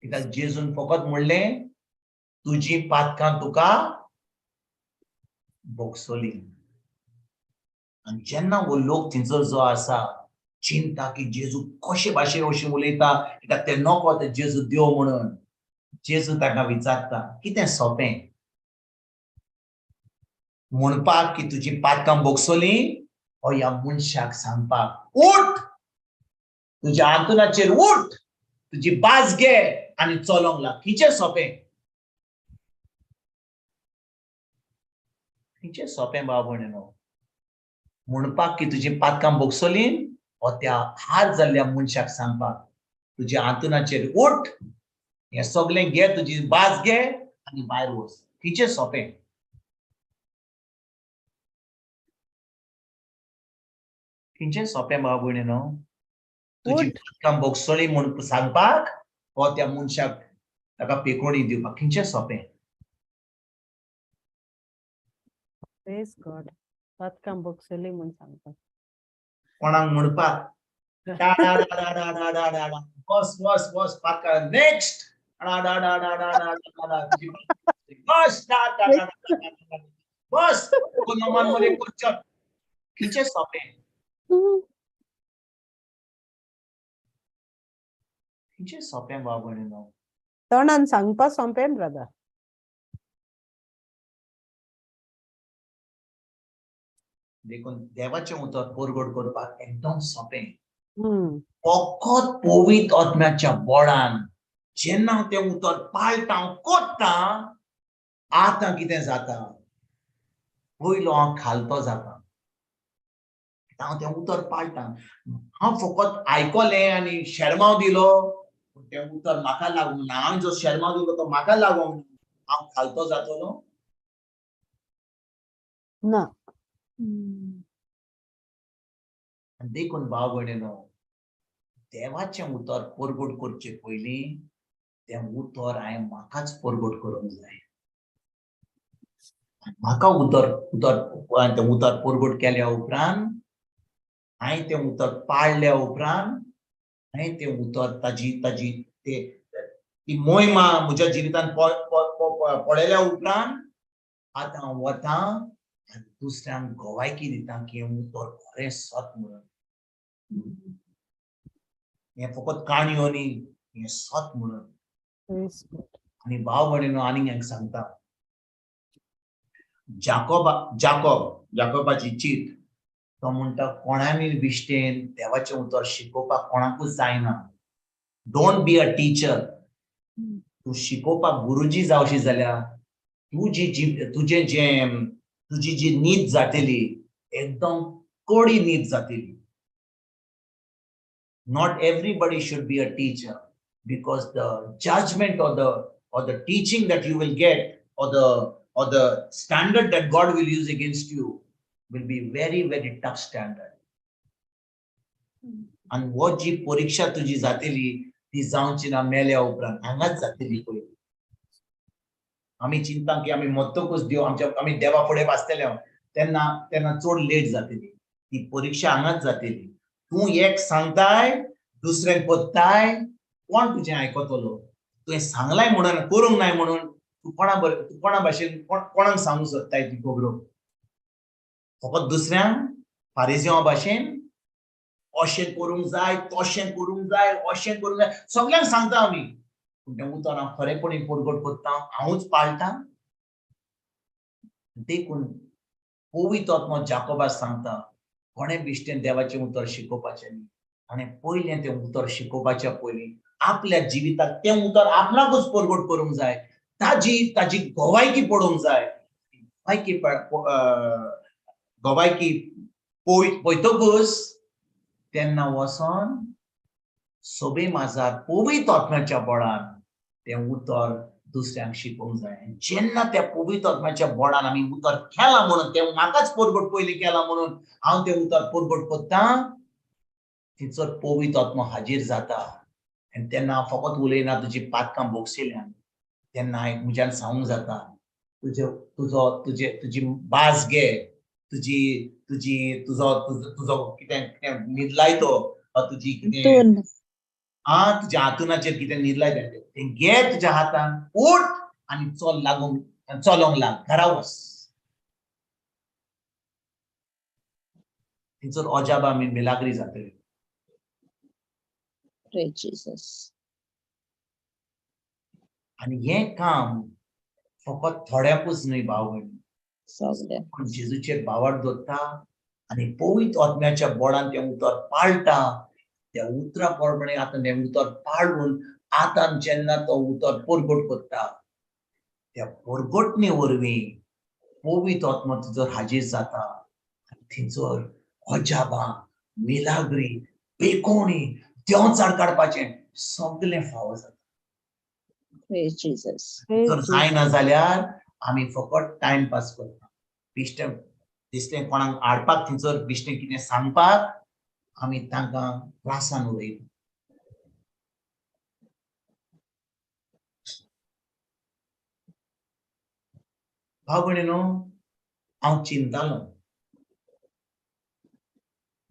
कित्याक जेजून फकत म्हणलें तुजी पातकां तुका बोगसोलीं आनी जेन्ना हो लोक थंयसर जो आसा चिंता की जेजू कशे भाशेन अशें उलयता कित्याक ते नको ते जेजू देव म्हणून जेजू ताका विचारता कितें सोंपें म्हणपाक की तुजी पातकां बोगसोलीं ओ ह्या मनशाक सांगपाक उठ तुज्या आंतुनाचेर उठ तुजी बाज घे आनी चलोंक लाग कितें सोंपें भाव भयणीनो म्हणपाक की तुजी पातकां बोगसोलीं ओ त्या हार जाल्ल्या मनशाक सांगपाक तुज्या आंतुनाचेर उठ हें सगळें घे तुजी बाज घे आनी भायर वच कितें सोंपें कितें सोंपें भाव भयणीनो तुजी पातकां बोगसोलीं म्हूण सांगपाक ओ त्या मनशाक ताका पेकोणी दिवपाक कितें सोंपें प्रेज गॉड पातकां बोगसोलीं म्हूण सांगपाक कोणाक म्हणपाक डा डा डा डा डा डा डा डा डा बस बस बस पाका नेक्स्ट डा डा डा डा डा डा डा डा बस डा डा डा डा डा बस नमान मध्ये कोचर खिचे सोपे खिचे सोपे बाबणे नो तोंडान सांगपा सोंपें ब्रदर. देखून देवाचें उतर पोरगोट करपाक एकदम सोपें. हम्म. फकत पवित्र आत्म्याच्या बळान जेन्ना हांव तें उतर पाळटा कोत्ता आतां कितें जाता पयलो हांव खालतो जाता. हांव तें उतर पाळटा हांव फकत आयकलें आनी शर्माव दिलो तें उतर म्हाका लागूंक ना. हांवें जो शर्माव दिलो तो म्हाका लागूंक ना. हांव खालतो जातलो ना. देखून भाव भयणीनो देवाचें उतर परगट करचे पयलीं तें उतर हांवें म्हाकाच परगट करूंक जाय. म्हाका तें उतर परगट केल्या उपरांत हांवें तें उतर पाळल्या उपरांत हांवें तें उतर ताजी ती मोहिमा म्हज्या जिवितांत पळयल्या उपरांत आतां हांव वतां आनी दुसऱ्यांक गोवायकी दिता की हें उतर खरें सत म्हणून. हें फकत काणयो न्ही हें सत म्हणून. आनी भाव भयणीनो आनीक एक सांगता जाकोबाची चीट तो म्हणटा कोणानी बिश्टेन देवाचें उतर शिकोवपाक कोणाकूच जायना. Don't be a teacher. तूं शिकोवपाक गुरुजी जावशी जाल्यार तुजी जी नीत जातली एकदम कोडी नीत जातली. Not everybody should be a teacher because the judgment or the teaching that you will get or the standard that God will use against you will be very very tough standard. And वो जी परीक्षा तुझी जातली ती जावची ना मेल्या उपरांत हांगाच जातली पळय. आमी चिंता की आमी मत्तकूच देव आमी देवा फुडें वाचतले तेन्ना चड लेट जातली. ती परीक्षा हांगाच जातली. तूं एक सांगताय दुसऱ्याक पत्ताय कोण तुजें आयकतलो. तुवें सांगलाय म्हणून करूंक नाय म्हणून तूं कोणा भाशेन कोणाक सांगूंक सोदताय ती खबरो. फकत दुसऱ्यांक फारिझेवा भाशेन अशें करूंक जाय तशें करूंक जाय अशें करूंक जाय सगळ्यांक सांगता आमी. पूण तें उतर हांव खरेपणीन परगट करता हांवूच पाळटा. देखून पवित्र आत्मा जाकोबाक सांगता कोणें बिश्टेन देवाचें उतर शिकोवपाचें न्ही. आनी पयलें तें उतर शिकोवपाच्या पयलीं आपल्या जिविताक तें उतर आपणाकूच परगट करूंक जाय. ताजी गोवायकी पडोवंक जाय. गोवायकी पळयतकूच तेन्ना वचोन सोबे माजार पवित्र आत्म्याच्या बळान तें उतर दुसऱ्यांक शिकोवंक जाय. जेन्ना त्या पवित्र आत्म्याच्या बळान आमी उतर केलां म्हणून तें म्हाकाच परगट पयलीं केलां म्हणून हांव तें उतर परगट करता तिचो पवित्र आत्मा हाजीर जाता. आनी तेन्ना हांव फकत उलयना तुजी पातकां बोगसिल्ल्यान तेन्ना हांवें म्हज्यान सांगूंक जाता तुजी भास घे तुजो कितें न्हिदलाय तो तुजी कितें तुज्या हातुनाचेर कितें न्हिदलाय तें घे तुज्या हातान उठ आनी चलोंक लाग घरा वच. थंयसर अजाप आमी मिलाग्री जातली. Praise Jesus. आनी हें काम फकत थोड्याकूच न्हय भाव भयणी. सगळ्यांक. पूण जेजूचेर बावर दवरता आनी पवित्र आत्म्याच्या बळान तें उतर पाळटा. त्या उतरा प्रमाणे आतां तें उतर पाळून आतां जेन्ना तो उतर परगट करता त्या परगटणे वरवीं पवित्र आत्मा तुजो हाजीर जाता. थंयसर अजापां मिलाग्री बेकोणी देंवचार काडपाचें सगळें फावो जाता. Praise Jesus. जर जायना जाल्यार आमी फकत टायम पास करता. बिश्टें दिसलें कोणाक हाडपाक थंयसर बिश्टें कितें सांगपाक आमी तांकां त्रासान उडयता. भाव भयणीनो हांव चिंतालों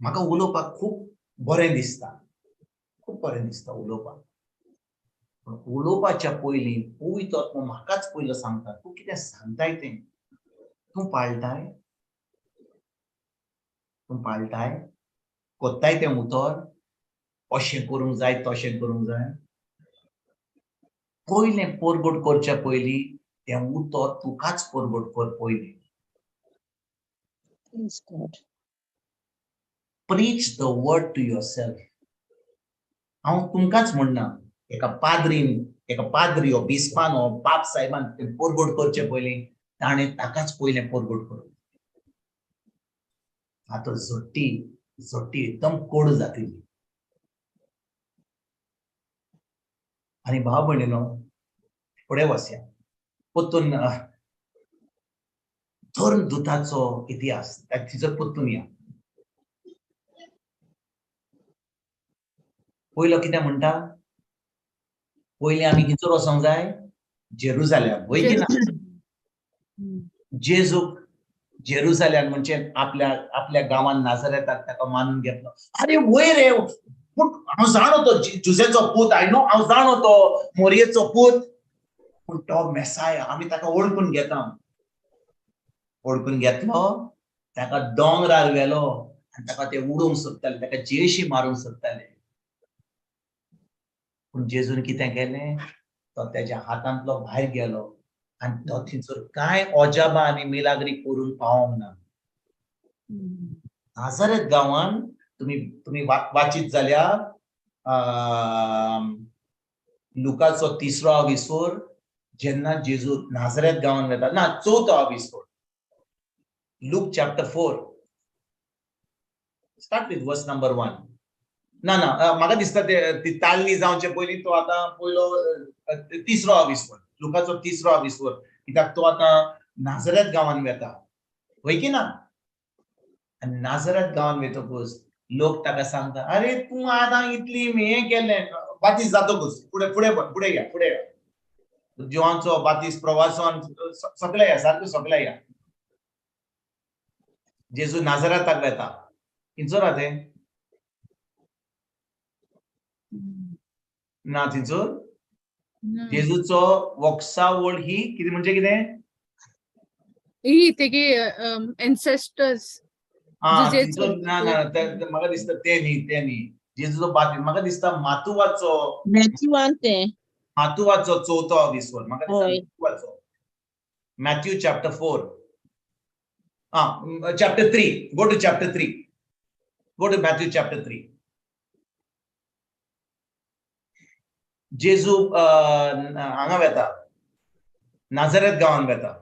म्हाका उलोवपाक खूब बरें दिसता, खूब बरें दिसता उलोवपाक. पण उलोवपाच्या पयलीं पवित्र आत्मो म्हाकाच पयलो सांगता, तूं कितें सांगताय तें तूं पाळटाय, तूं पाळटाय, कोत्ताय तें उतर, अशें करूंक जाय तशें करूंक जाय. पयलें परगट करच्या पयलीं तें उतर तुकाच परगट कर पयलीं. Praise God. Preach the word to yourself. हांव तुमकांच म्हणना, एका पाद्री हो बिस्पान हो पाप साहेबान तें परगट करचे पयलीं ताणें ताकाच पयलें परगट करूं. आतां झट्टी एकदम कोड जातली. आनी भाव भयणीनो, फुडें वसया. परतून धर्मदूताचो इतिहास तिचो परतून या. पयलो कितें म्हणटा, पयलीं आमी खंयसर वचोंक जाय, जेरुजालेम, वय की ना? जेजूक जेरुजालेम म्हणजे आपल्या गांवांत नाझारेताक ताका मानून घेतलो. अरे वय रे, पूण हांव जाणो तो जुजेचो पूत, हांव जाणो तो मोरयेचो पूत, पूण तो मेसाया, आमी ताका वळखून घेतलो, ताका दोंगरार व्हेलो आनी ताका ते उडोवंक सोदताले, ताका जेशी मारूंक सोदताले. पूण जेजून कितें केलें, तो तेज्या हातांतलो भायर गेलो आनी तो थंयसर कांय अजापां आनी मिलाग्री करून पावोंक ना. नाझारेत गांवांत तुमी वाचीत जाल्यार लुकाचो 3रो विसवर, जेन्ना जेजू नाझारेत गांवांत वता, ना 4थो विसवर, लूक चॅप्टर 4 स्टार्ट विथ वर्स नंबर 1. ना म्हाका दिसता ती तालनी जावचे पयलीं तो आतां पयलो 3रो विसवर, लुकाचो 3रो विसवर, कित्याक तो आतां नाझारेत गांवांत वता, वय की ना? आनी नाझारेत गांवांत वेतकूच लोक ताका सांगता, अरे तूं आतां इतली हें केलें, बातीस जातकूच फुडें या, जिवांचो बातीस प्रवासान सकले या, सारकें सकले या. जेजू नाझारेताक वेता, खंयसर आहा तें? ना थंयसर जेजूचो वंशावळ ही कितें म्हणजे कितें? ही तेगे एन्सेस्टर्स. थंयसर ना म्हाका दिसता तें न्ही. जेजूचो बातीस म्हाका दिसता मातुवाचो मातुवाचो 4थो विसवर, म्हाका दिसता मातुवाचो. Matthew chapter 4, chapter 3, go to chapter 3, go to Matthew chapter 3. जेजू हांगा वेता, नाझारेत गांवांत वेता.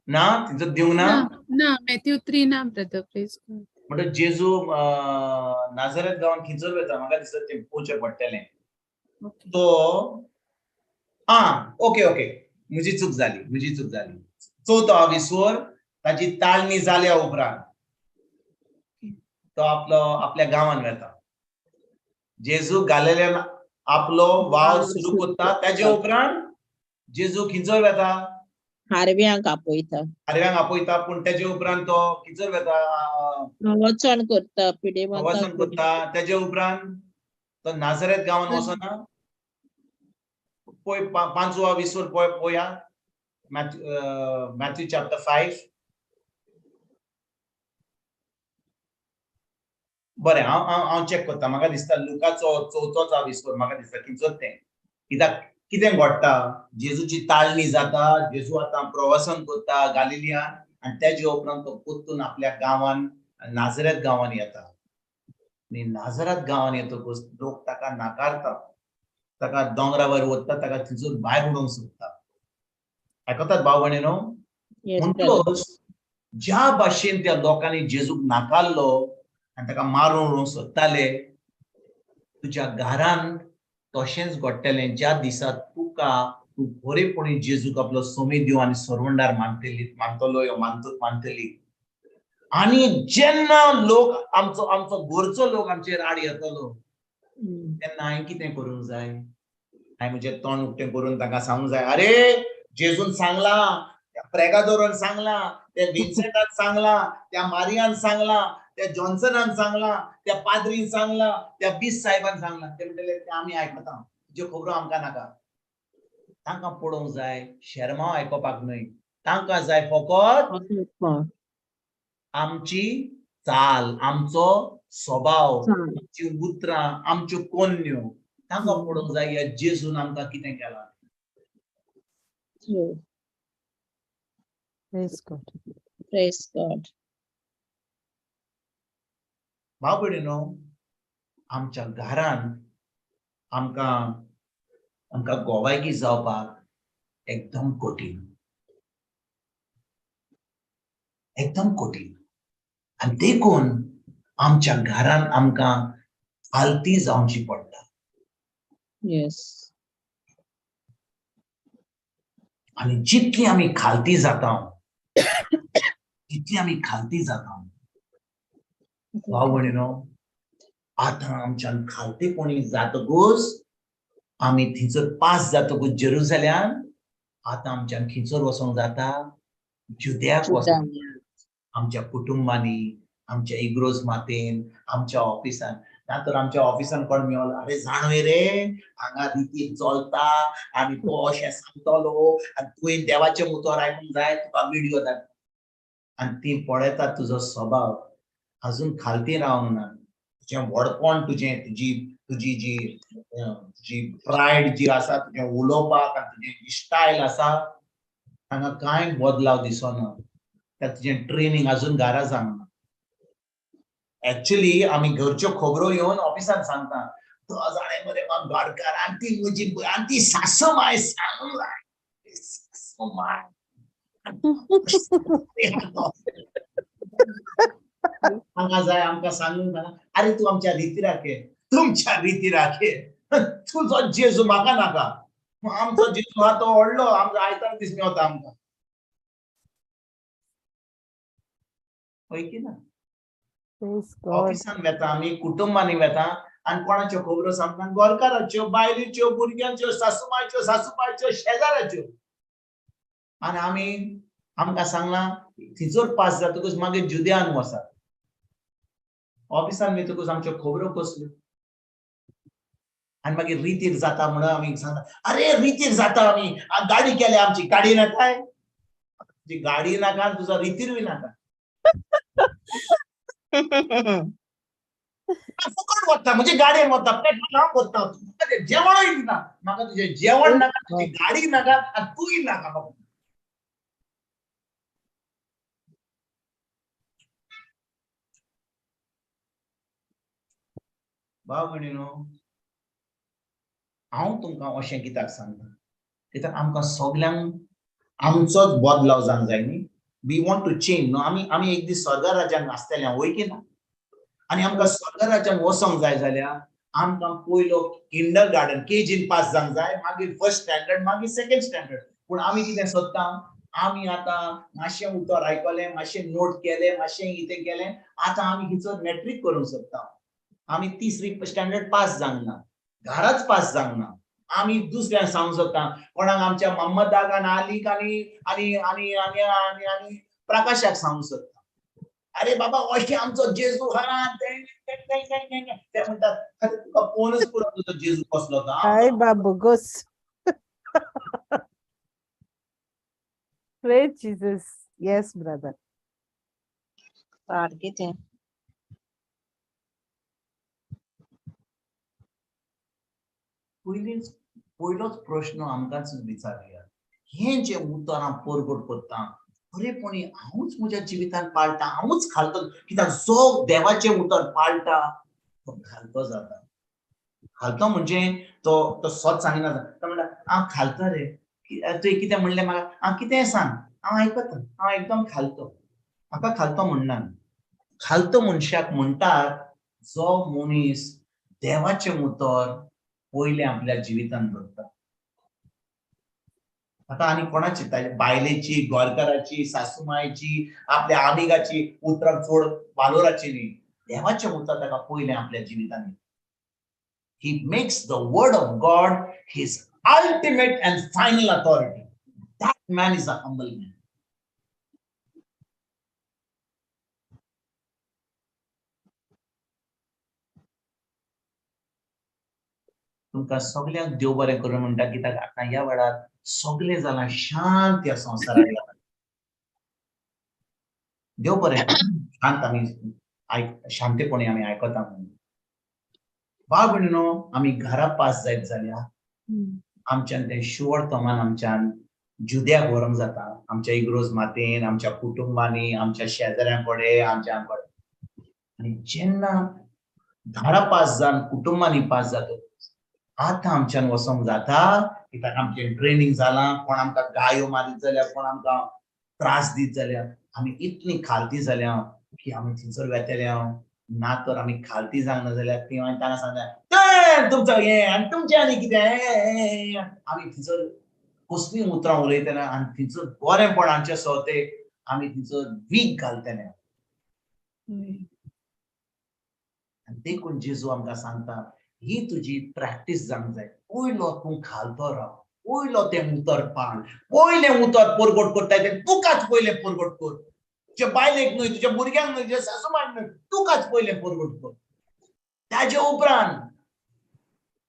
ना थंयसर दिवंक ना? ना मॅथ्यू 3 ना ब्रदर, प्लीज. म्हणटच जेजू नाझारेत गांवांत खंयसर वेता, म्हाका दिसता तें पोवचें पडटलें. तो ओके, म्हजी चूक जाली. 4थो विसवर, ताची ताळणी जाल्या उपरांत तो आपल्या गांवांत वेता. जेजू गालिलेन आपलो वाव सुरू करता, ताजे उपरांत जेजू खंयसर वेता? हारव्यांक आपयता. पूण ताजे उपरांत तो खंयसर वेता? वचन करता, वचन करता. ताजे उपरांत तो नाझारेत गांवांत वचना. पळय 5वो विसवर पळया, मॅथ्यू चॅप्टर 5. बरें, हांव चॅक करता. म्हाका दिसता लुकाचो 4थो विसवर, म्हाका दिसता खंयसर तें. कित्याक कितें घडटा, जेजूची ताळणी जाता, जेजू आतां प्रवासन करता गालिलियान, आनी तेजे उपरांत तो परतून आपल्या गांवांत नाझारेत गांवांत येता. आनी नाझारेत गांवांत येतकूच लोक ताका नाकारता, ताका दोंगरा वयर व्हरता, ताका थंयसर भायर उडोवंक सोदता. आयकतात भाव भयणीनो? म्हणटलोच ज्या भाशेन त्या लोकांनी जेजूक नाकारलो आनी ताका मारून उडोवंक सोदताले, तुज्या घरांत तशेंच घडटलें ज्या दिसा तूं बरेपणी जेजूक आपलो सोमी दिव आनी सरवंडार मानतली. आनी जेन्ना लोक आमचो घरचो लोक आमचेर आड येतलो, तेन्ना हांवें कितें करूंक जाय? हांवें म्हजें तोंड उक्तें करून ताका सांगूंक जाय, अरे जेजून सांगलां प्रेगादोरान सांगला, त्या विन्सेंटान सांगला, त्या मारियान सांगला, त्या जॉन्सनान सांगला, त्या पाद्रीन सांगला, त्या बीस साहेबान सांगला. ते म्हणटले ते आमी आयकता, ज्यो खबरो आमकां नाका. तांकां पळोवंक जाय, शर्माव आयकोपाक न्हय. तांकां जाय फकत आमची चाल, आमचो स्वभाव, आमची उतरां, आमच्यो कोन्यो. तांकां पळोवंक जाय ह्या जेजून आमकां कितें केलां. Praise God. Praise God. भाव भयणीनो, आमच्या घरान आमकां गोवायकी जावपाक एकदम कठीण, एकदम कठीण. आनी देखून आमच्या घरान आमकां हालती जावची पडटा. Yes. आनी जितली आमी खालती जाता, जितली आमी खालती जाता, भाव भयणीनो, आतां आमच्यान खालतेपणी जातकूच आमी थंयसर पास जातकूच जेरुसलेमान, आतां आमच्यान खंयसर वचोंक जाता, जुद्याक वचोंक. आमच्या कुटुंबांनी, आमच्या इग्रोज मातेन, आमच्या ऑफिसान. नातर आमच्या ऑफिसान कोण मेवला, अरे जाणवे रे, हांगा रितीन चलता आनी तो अशें सांगतलो आनी तुवें देवाचें उतर आयकूंक जाय, तुका व्हिडिओ धाड. आनी ती पळयता तुजो स्वभाव अजून खालती रावंक ना. तुजें व्हडपण, तुजी जी प्रायड जी आसा, तुजें उलोवपाक आनी तुजें स्टायल आसा, हांगा कांय बदलाव दिसना. तुजें ट्रेनिंग अजून घरा जावंक ना. एक्चुअली आमी घरच्यो खबरो येवन ऑफिसान सांगता, तो जाणे मरे म्हाका घडकार, आनी ती सासू माय सांगूंक जाय, सासू माय. हांगा जाय आमकां सांगूंक ना, अरे तूं आमच्या रिती राखे, तुमच्या रिती राखे. तुजो जेजू म्हाका नाका. आमचो जेजू आहा तो व्हडलो, आमचो आयतार दीस मेवता आमकां. होय की ना? Praise God. ऑफिसान वेता आमी, कुटुंबांनी वेता आनी कोणाच्यो खबरो सांगता, गोरकाराच्यो, बायलेच्यो, भुरग्यांच्यो, सासूबायच्यो, शेजाऱ्याच्यो. आनी आमकां सांगलां थंयसर पास जातकूच मागीर जुद्यान वचात. ऑफिसान वेतकूच आमच्यो खबरो कसल्यो. आनी मागीर रितीर जाता म्हणून आमी सांगता, अरे रितीर जाता आमी, गाडी केल्या आमची. गाडी नाकाय, तुजी गाडी नाका आनी तुजो रितीरूय नाका. फुकट वता म्हणजे गाडयेन वता, पेट्रोल हांव भरता, म्हाका जेवणूय दिना. म्हाका तुजें जेवण नाका, तुजी गाडी नाका आनी तूंय नाका म्हाका. भाव भयणीनो, हांव तुमकां अशें कित्याक सांगता, कित्याक आमकां सगल्यांक आमचोच बदलाव जावंक जाय न्ही. वी वॉन्ट टू चेंज न्हू. आमी एक दीस स्वर्ग राज्यान आसतले, वय की ना? आनी आमकां स्वर्ग राज्यान वचोंक जाय जाल्यार आमकां पयलो किंडर गार्डन, केजीन पास जावंक जाय, मागीर फर्स्ट स्टँडर्ड, मागीर सेकंड स्टँडर्ड. पूण आमी कितें सोदता, आमी आतां मातशें उतर आयकलें, मातशें नोट केलें, मातशें कितें केलें, आतां आमी खंयसर मॅट्रीक करूंक सोदता. आमी तिसरी स्टँडर्ड पास जावंक ना, घराच पास जावंक ना. आमी दुसऱ्यांक सांगूंक सोदता, कोणाक आमच्या मम्मदाक आनी आलीक आनी प्रकाशाक सांगूंक सोदता, अरे बाबा अशें आमचो जेजू आहा. ते म्हणटात, अरे तुका पळोवनूच पुरो तुजो जेजू कसलो तो. Hi, Babu Gus. Praise Jesus. Yes, brother. सारकें तें. पयलोच प्रश्न आमकांच विचारया, हें जें उतर हांव परगट करता, खरेपणी हांवूच म्हज्या जिवितान पाळटा, हांवूच खालतो. कित्याक जो देवाचें उतर पाळटा तो खालतो जाता. खालतो म्हणजे तो सोच सांगिना. तो म्हणटा हांव खालतो रे, तुवें कितें म्हणलें म्हाका, हांव कितेंय सांग हांव आयकता, हांव एकदम खालतो. म्हाका खालतो म्हणना. खालतो मनशाक म्हणटात जो मनीस देवाचें उतर पयलें आपल्या जिवितान धरता. आतां आनी कोणाची, बायलेची, गोरकाराची, सासूमायची, आपल्या आमिगाची उतरां चड वालोराची न्ही. देवाचें उतर ताका पयलें आपल्या जिवितान. He makes the word of God his ultimate and final authority. That man is a humble man. तुमकां सगळ्यांक देव बरें करूं म्हणटा, कित्याक आतां ह्या वेळार सगळे जाणां शांत ह्या संवसाराक लागल्यात. देव बरें करूं. शांत आमी शांतपणी आमी आयकता म्हणून. भाव भयणीनो, आमी घरा पास जायत जाल्यार आमच्यान तें शुअर तोमान आमच्यान जुद्याक व्हरूंक जाता. आमच्या इग्रोज मातेन, आमच्या कुटुंबांनी, आमच्या शेजाऱ्यां कडेन, आमच्या आनी जेन्ना घरा पास जावन कुटुंबांनी पास जाता, आतां आमच्यान वसोंक जाता, कित्याक आमचें ट्रेनिंग जालां. कोण आमकां गायो मारीत जाल्यार, कोण आमकां त्रास दीत जाल्यार आमी इतलीं खालती जाल्या की आमी थंयसर वेतेले. ना तर आमी खालती जावंक ना जाल्यार ती तांकां सांगता तुमचो हें आनी तुमचें आनी कितें. आमी थंयसर कसलीं उतरां उलयतले आनी थंयसर बरेपणाचे सोते आमी थंयसर वीक घालतले. आनी देखून जेजू आमकां सांगता, ही तुजी प्रॅक्टीस जावंक जाय. पयलो तूं खालतो राव, पयलो तें उतर पाड, पयलें उतर परगट करता तें तुकाच पयलें परगट कर. तुज्या बायलेक न्हय, तुज्या भुरग्यांक न्हय, तुज्या सासूमाक न्हय, तुकाच पयलें परगट कर. ताजे उपरांत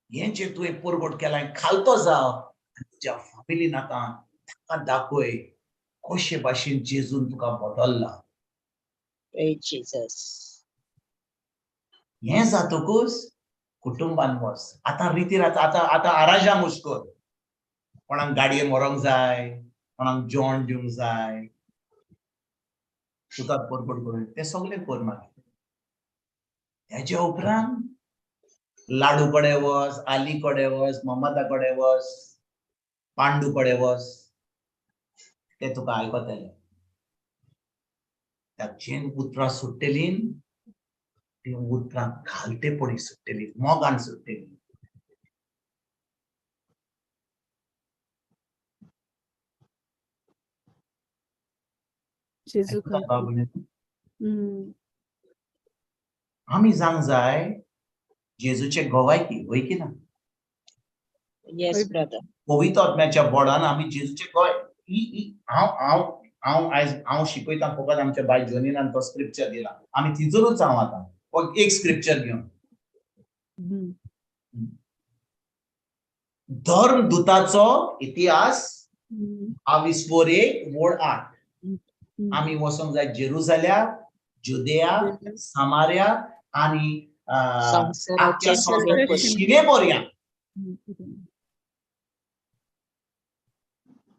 हें जें तुवें परगट केलां खालतो जाव. तुज्या फॅमिलीन आतां ताका दाखय कशे भाशेन जेजून तुका बदलला. Praise Jesus. हें जातकूच कुटुंबान वच. आतां रितीर आतां आराजांक वच कर. कोणाक गाडयेन व्हरोंक जाय, कोणाक जेवण दिवंक जाय, तुका परगट करून तें सगळें कर मागीर. हेजे उपरांत लाडू कडेन वच, आली कडेन वच, मम्माता कडेन वच, पांडू कडेन वच. ते तुका आयकतले. ताची उतरां सुट्टेलीं, ती उतरां घालतेपणी सुट्टेलीं, मोगान सुट्टेलीं. जेजू आमी जावंक जाय जेजूचे गवायकी, वय की ना. Yes, brother. पवित्र आत्म्याच्या बोडान आमी जेजूचे हांव शिकयता फकत आमच्या बाय जोनिनान तो स्क्रिप्चर दिला. आमी थिजरूच हांव आतां एक स्क्रिप्चर घेवन. धर्मदूताचो इतिहास 22:1-8. आमी वसोंक जाय जेरुसलेम, जुदेया, सामारिया आनी आख्या संवसाराच्या शिमेपर्यंत.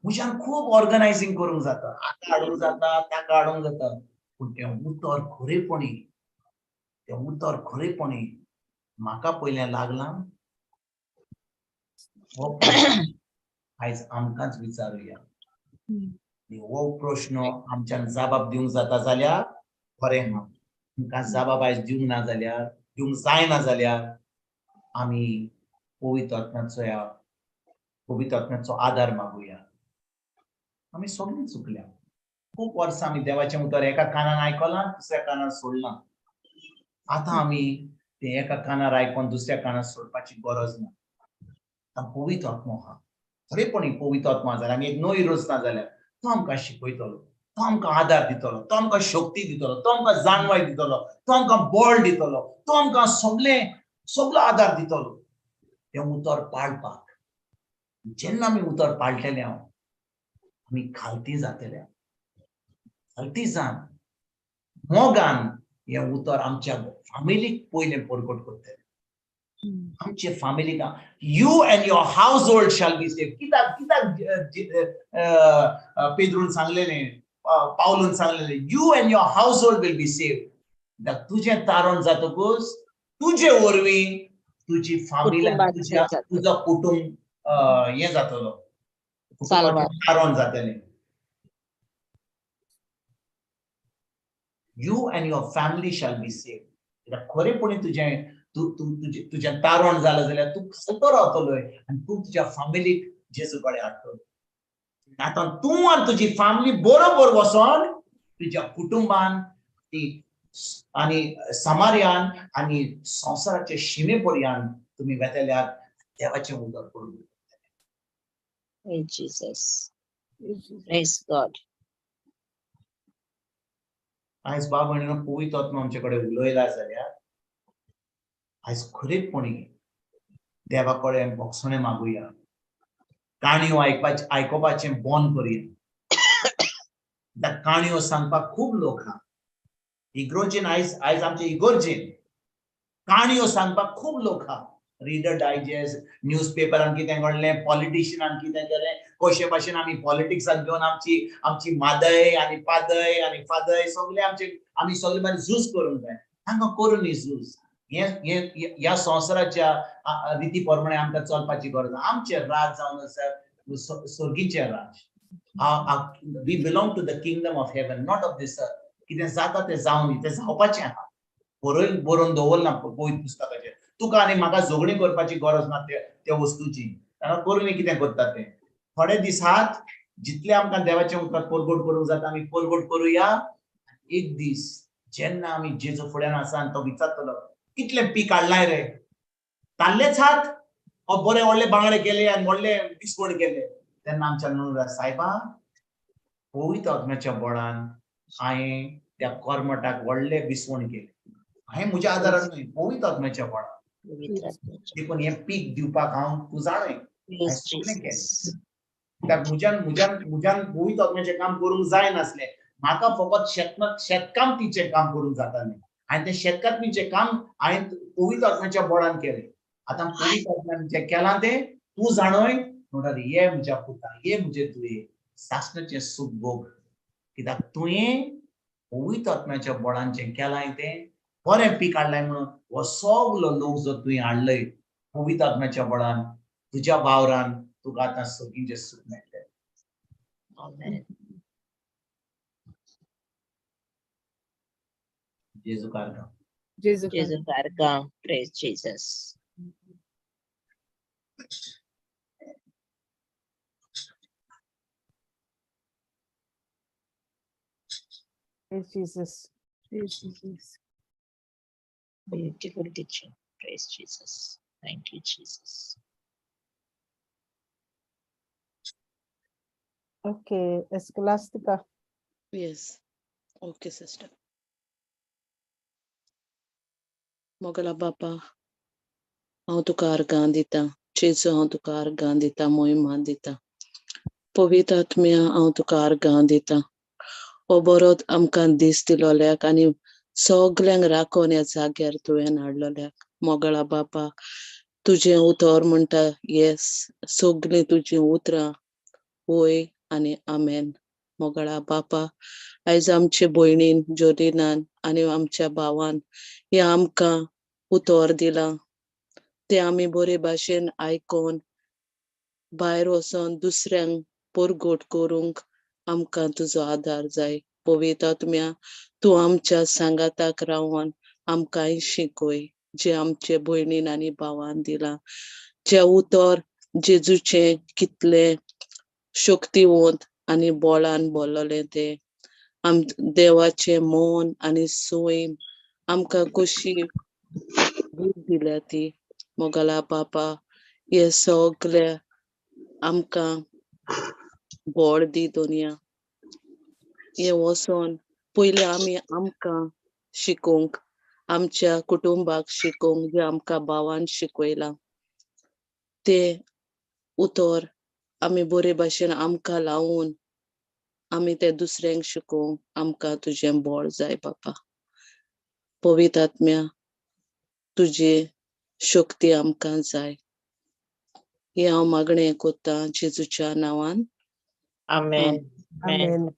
म्हज्यान खूब ऑर्गनायझींग करूंक जाता, हाका हाडूंक जाता, ताका हाडूंक जाता, पूण तें उतर खरेपणी म्हाका पयलें लागलां. हो आयज आमकांच विचारुया. हो प्रश्न आमच्यान जबाब दिवंक जाता जाल्यार बरें आहा. आमकां जबाब आयज दिवंक ना जाल्यार, दिवंक जायना जाल्यार आमी पवित्र आत्म्याचो आदार मागुया. आमी सगळीं चुकल्या. खूब वर्सां आमी देवाचें उतर एका कानान आयकलां, दुसऱ्या कानान सोडलां. आतां आमी तें एका कानार आयकोन दुसऱ्या कानार सोडपाची गरज ना. पवित्र आत्मो आहा. खरेपणी पवित्र आत्मा जाल्यार आमी एक नवी रचना जाल्यार तो आमकां शिकयतलो, तो आमकां आदार दितलो, तो आमकां शक्ती दितलो, तो आमकां जाणवाय दितलो, तो आमकां बळ दितलो, तो आमकां सगळो आदार दितलो तें उतर पाळपाक. जेन्ना आमी उतर पाळटले आमी खालती जातले. खालती जावन मोगान हें उतर आमच्या फॅमिलीक पयलें परगट करतले. आमचे फॅमिलीक you end your house hold shall be saved. कित्याक पेद्रून सांगलेलें, पावलून सांगलेलें, you end your house hold will be saved. तुजें तारण जातकूच तुजे वरवीं तुजी फॅमिली, तुजो कुटुंब हें जातलो, तारण जातलें. You and your family shall be saved. खरेपणी तुजें तारण जालें जाल्यार तूं खालतो रावतलोय आनी तूं तुज्या फॅमिलीक जेजू कडेन हाडटलो. आतां तूं आनी तुजी फॅमिली बरोबर वचोन तुज्या कुटुंबान आनी समार्यान आनी संवसाराचे शिमेपर्यंत तुमी वेतेल्यार देवाचें उदर पडून. Praise Jesus. Praise God. आयज बाब भयणीनो पवित्र आत्मा आमचे कडेन उलयला जाल्यार आयज खरेपणी देवा कडेन भोगसणे मागुया, काणयो आयकोपाचें बंद करुया. त्या काणयो सांगपाक खूब लोक आहा. इगोर्जेन आयज आमच्या इगोर्जेन काणयो सांगपाक खूब लोक आहा. रीडर डायजेस्ट, न्यूजपेपरान कितें घडलें, पॉलिटिशियनान कितें केलें, कशे भाशेन आमी पॉलिटिक्साक घेवन आमची मादय आनी पादय आनी फादय सगळे आमी सगळे मागीर झूज करूंक जाय. तांकां करून न्ही झूज. ह्या संवसाराच्या रिती प्रमाणे आमकां चलपाची गरज ना. आमचें राज जावन आसा स्वर्गीचें राज. We belong to the kingdom of heaven, not of this earth. कितें जाता तें जावन तें जावपाचें आहा. बरोवन दवरना पवित्र पुस्तकाचेर. तुका आनी म्हाका झगडी करपाची गरज ना त्या वस्तूची. करून कितें करता तें. थोडे दिसात जितले आमकां देवाचें उतर परगट करूंक जाता आमी परगट करुया. एक दीस जेन्ना आमी जेजू फुड्यान आसा आनी तो विचारतलो, कितलें पीक हाडलाय रे? ताल्लेच हात? बरे व्हडले बांगडे केले आनी व्हडले विस्वण केले. तेन्ना आमच्यान म्हणून सायबा, पवित्र आत्म्याच्या बळान हांवें त्या कर्मटाक व्हडले विस्वण केले. हांवें म्हज्या आदारान न्हय, पवित्र आत्म्याच्या बळान. देखून हें पीक दिवपाक हांव तूं जाणय हांवें सगळें केलें. कित्याक म्हज्यान पवित्र आत्म्याचें काम करूंक जाय नासलें. म्हाका फकत शेतकामतीचें काम करूंक जातालें. हांवें तें शेतकामतीचें काम हांवें पवित्र आत्म्याच्या बळान केलें. आतां पवित्र आत्म्यान जें केलां तें तूं जाणय. म्हणटात ये म्हज्या पुता, ये म्हजे तुये, सासणाचें सूख भोग. कित्याक तुवें पवित्र आत्म्याच्या बळान जें केलां तें बरें पीक हाडलाय म्हणून हो सगलो लोक जो तुवें हाडलय पवित्र आत्म्याच्या बळान तुज्या वावरान तुका आतां सगळींचें सूख मेळटलें. Amen. जेजू कारगा. जेजू Jesus Karga, praise Jesus. Praise Jesus. Beautiful teaching. Praise Jesus. Thank you, Jesus. Okay, Scholastica. Yes. Okay, sister. Mogla बापा, हांव तुका अर्गां दिता. जेजू, हांव तुका अर्गां दिता, मोहिमा दिता. पवित्र आत्म्या, हांव तुका अर्गां दिता. हो बरो आमकां दीस दिलोल्याक आनी सगल्यांक राखोन ह्या जाग्यार तुवें हाडलोल्याक मोगळा बापा, तुजें उतर म्हणटा येस, सगळीं तुजीं उतरां होय आनी आमेन. मोगळा बापा, आयज आमचे भयणीन जोनिनान आनी आमच्या भावान हें आमकां उतर दिलां. तें आमी बरे भाशेन आयकोन भायर वचोन दुसऱ्यांक परगट करूंक आमकां तुजो आदार जाय. पवित्र आत्म्या, तूं आमच्या सांगाताक रावन आमकांय शिकय जें आमचे भयणीन आनी भावान दिलां. जें उतर जेजूचें कितलें शक्तिवंत आनी बोळान बोल्लोलें तें देवाचें मोन आनी सोयीम आमकां कशी दिल्या ती. मोगला बापा, हे सगळे आमकां बोळ दी दोनया. हे वचोन पयलीं आमी आमकां शिकोवंक, आमच्या कुटुंबाक शिकोवंक जें आमकां भावान शिकयलां तें उतर आमी बरे भाशेन आमकां लावून आमी तें दुसऱ्यांक शिकोवंक आमकां तुजें बोळ जाय बापा. पवित्र आत्म्या, तुजी शक्ती आमकां जाय. हें हांव मागणें कोत्तां जेजूच्या नांवान. Amen. Amen. Amen.